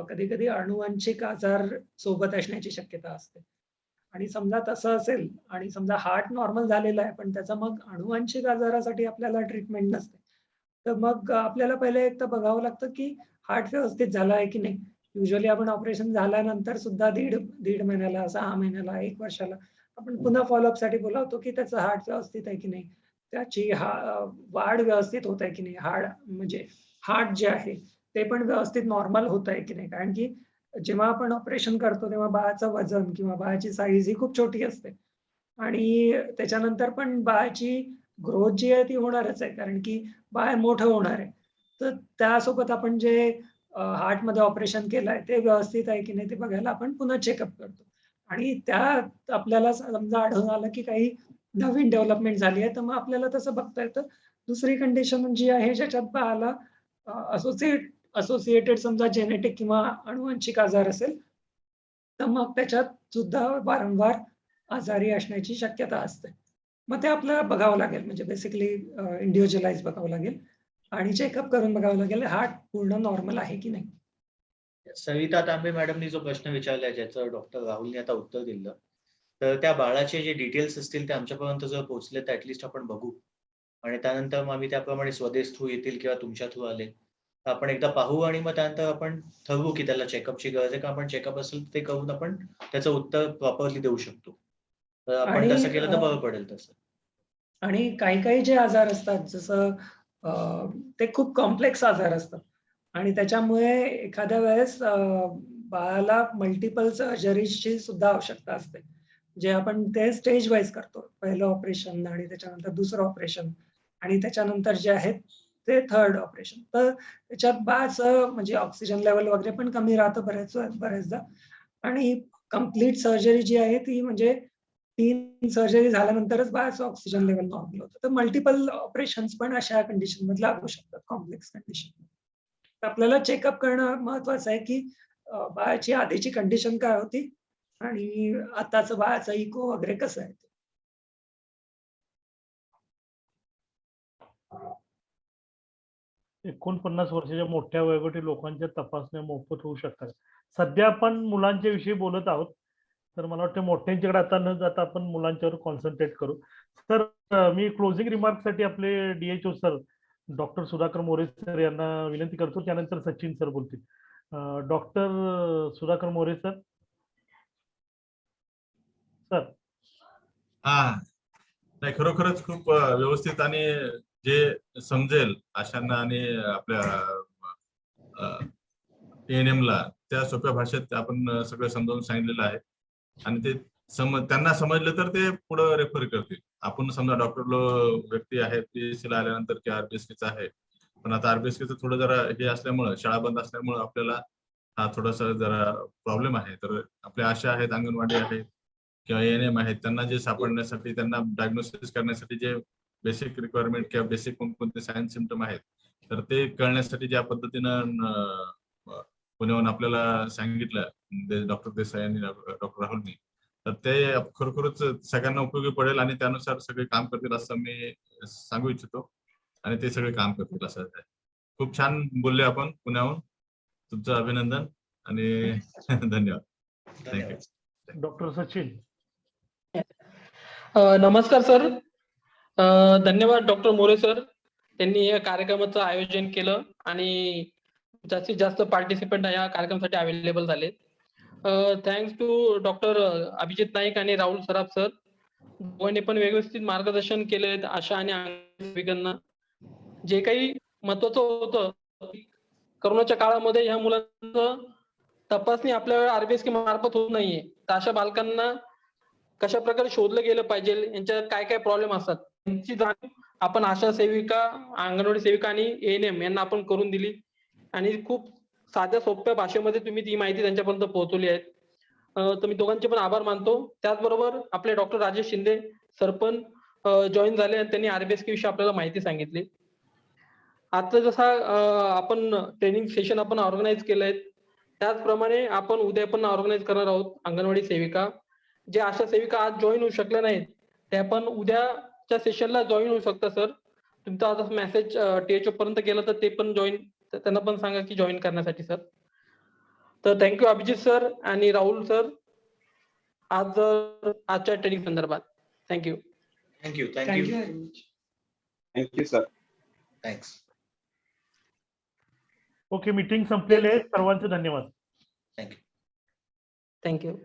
कधी कधी अनुवांशिक आजार सोबत असण्याची शक्यता असते. आणि समजा तसं असेल आणि समजा हार्ट नॉर्मल झालेला आहे पण त्याचा मग अनुवांशिक आजारासाठी आपल्याला ट्रीटमेंट नसते, तर मग आपल्याला पहिले एक तर बघावं लागतं की हार्ट व्यवस्थित झाला आहे की नाही. युजली आपण ऑपरेशन झाल्यानंतर सुद्धा दीड महिन्याला, 6 महिन्याला, 1 वर्षाला आपण पुन्हा फॉलोअप साठी बोलावतो की त्याचं हार्ट व्यवस्थित आहे की नाही, त्याची वाढ व्यवस्थित होत आहे की नाही, म्हणजे हार्ट जे आहे ते पण व्यवस्थित नॉर्मल होत आहे की नाही. कारण की जेव्हा आपण ऑपरेशन करतो तेव्हा बाळाचं वजन किंवा बाळाची साईज ही खूप छोटी असते आणि त्याच्यानंतर पण बाळाची ग्रोथ जी आहे ती होणारच आहे, कारण की बाळ मोठं होणार आहे. तर त्यासोबत आपण जे हार्टमध्ये ऑपरेशन केलं आहे ते व्यवस्थित आहे की नाही ते बघायला आपण पुन्हा चेकअप करतो. आणि त्यात आपल्याला समजा आढळून आलं की काही नवीन डेव्हलपमेंट झाली आहे तर मग आपल्याला तसं बघता येतं. दुसरी कंडिशन जी आहे ज्याच्यात बाळाला असोसिएटेड समजा जेनेटिक किंवा अनुवांशिक आजार असेल तर मग त्याच्यात सुद्धा वारंवार आजारी असण्याची शक्यता असते. मग ते आपल्याला बघावं लागेल, म्हणजे बेसिकली इंडिव्हिज्युअलाइज बघावं लागेल आणि चेकअप करून बघावं लागेल हार्ट पूर्ण नॉर्मल आहे की नाही. सविता तांबे मॅडमनी जो प्रश्न विचारलाय ज्याचं डॉक्टर राहुलने आता उत्तर दिलं, तर त्या बाळाचे जे डिटेल्स असतील ते आमच्यापर्यंत जर पोहोचले तर ऍटलिस्ट आपण बघू, आणि त्यानंतर मग आम्ही त्याप्रमाणे स्वदेश थ्रू येतील किंवा तुमच्या थ्रू आले तर आपण एकदा पाहू आणि मग त्यानंतर आपण ठरवू की त्याला चेकअपची गरज आहे का. आपण चेकअप असेल ते करून आपण त्याचं उत्तर प्रॉपरली देऊ शकतो. तर आपण आणि तसं केलं तर बरं पडेल तसं. आणि काही काही जे आजार असतात जसं ते खूप कॉम्प्लेक्स आजार असतात आणि त्याच्यामुळे एखाद्या वेळेस बाळाला मल्टिपल सर्जरीची सुद्धा आवश्यकता असते, जे आपण ते स्टेज वाईज करतो. पहिलं ऑपरेशन आणि त्याच्यानंतर दुसरं ऑपरेशन आणि त्याच्यानंतर जे आहेत ते थर्ड ऑपरेशन. तर त्याच्यात बाळाचं म्हणजे ऑक्सिजन लेवल वगैरे पण कमी राहतं बऱ्याचदा आणि कम्प्लीट सर्जरी जी आहे ती म्हणजे 3 सर्जरी झाल्यानंतरच बाळाचं ऑक्सिजन लेवल नॉर्मल होतं. तर मल्टिपल ऑपरेशन्स पण अशा कंडिशन मध्ये लागू शकतात, कॉम्प्लेक्स कंडिशन. तर आपल्याला चेकअप करणं महत्वाचं आहे की बाळाची आधीची कंडिशन काय होती आणि आताचं बाळाचं इको वगैरे कसं आहे. 49 वर्षाच्या मोठ्या वयोगटी लोकांच्या तपासण्या मोफत होऊ शकतात. सध्या आपण मुलांच्या विषयी बोलत आहोत, तर मला वाटतं मोठ्यांच्याकडे आता न जाता आपण मुलांच्यावर कॉन्सन्ट्रेट करू. तर मी क्लोजिंग रिमार्कसाठी आपले DHO sir doctor Sudhakar More sir यांना विनंती करतो, त्यानंतर सचिन सर बोलतील. Doctor Sudhakar More sir. Sir. हा नाही, खरोखरच खूप व्यवस्थित आणि जे समजेल आशांना आणि आपल्या ANM ला त्या सोप्या भाषेत आपण सगळं समजावून सांगितलेलं आहे. आणि ते त्यांना समजलं तर ते पुढे रेफर करतील. आपण समजा डॉक्टर व्यक्ती आहेत PHC ला आल्यानंतर की RBSK आहे, पण आता RBSK थोडं जरा हे असल्यामुळं, शाळा बंद असल्यामुळं आपल्याला हा थोडासा जरा प्रॉब्लेम आहे. तर आपल्या आशा आहेत, अंगणवाडी आहेत किंवा ANM आहेत, त्यांना जे सापडण्यासाठी, त्यांना डायग्नोसिस करण्यासाठी जे बेसिक रिक्वायरमेंट किंवा बेसिक कोणते सायन्स सिम्पटम आहेत, तर ते कळण्यासाठी ज्या पद्धतीनं पुण्याहून आपल्याला सांगितलं डॉक्टर देसाई आणि डॉक्टर राहुलनी, तर ते खरोखरच सगळ्यांना उपयोगी पडेल आणि त्यानुसार सगळे काम करतील असं मी सांगू इच्छितो. आणि ते सगळे काम करतील असं आहे. खूप छान बोलले आपण पुण्याहून. तुमचं अभिनंदन आणि धन्यवाद. थँक्यू. डॉक्टर सचिन. नमस्कार सर. धन्यवाद डॉक्टर मोरे सर, त्यांनी या कार्यक्रमाचं आयोजन केलं आणि जास्तीत जास्त पार्टिसिपंट या कार्यक्रमासाठी अवेलेबल झाले. Thanks to doctor Abhijit Naik आणि राहुल सराफ सर, दोघांनी पण व्यवस्थित मार्गदर्शन केले आशा आणि अंगणवाडीकांना. जे काही महत्वाचं होतं, करोनाच्या काळामध्ये ह्या मुलांचं तपासणी आपल्या RBSK मार्फत होत नाहीये, तर अशा बालकांना कशा प्रकारे शोधलं गेलं पाहिजे, यांच्या काय काय प्रॉब्लेम असतात, यांची जाणीव आपण आशा सेविका, अंगणवाडी सेविका आणि ANM यांना आपण करून दिली आणि खूप साध्या सोप्या भाषेमध्ये तुम्ही ती माहिती त्यांच्यापर्यंत पोहोचवली आहे. तर मी दोघांचे पण आभार मानतो. त्याचबरोबर आपले डॉक्टर राजेश शिंदे सर पण जॉईन झाले आणि त्यांनी RBSK विषयी आपल्याला माहिती सांगितली. आता जसा आपण ट्रेनिंग सेशन आपण ऑर्गनाईज केलंय, त्याचप्रमाणे आपण उद्या पण ऑर्गनाईज करणार आहोत अंगणवाडी सेविका. जे आशा सेविका आज जॉईन होऊ शकल्या नाहीत, त्या पण उद्याच्या सेशनला जॉईन होऊ शकतात सर. तुमचा आता मेसेज THO पर्यंत गेला तर ते पण जॉईन, त्यांना पण सांगा की जॉईन करण्यासाठी सर. तर थँक्यू अभिजित सर आणि राहुल सर आजच्या ट्रेनिंग संदर्भात. Thank you. Thank you. Thank you. Thank you sir. Thanks. Okay, meeting संपलेली आहे. सर्वांचे धन्यवाद. थँक्यू. थँक्यू.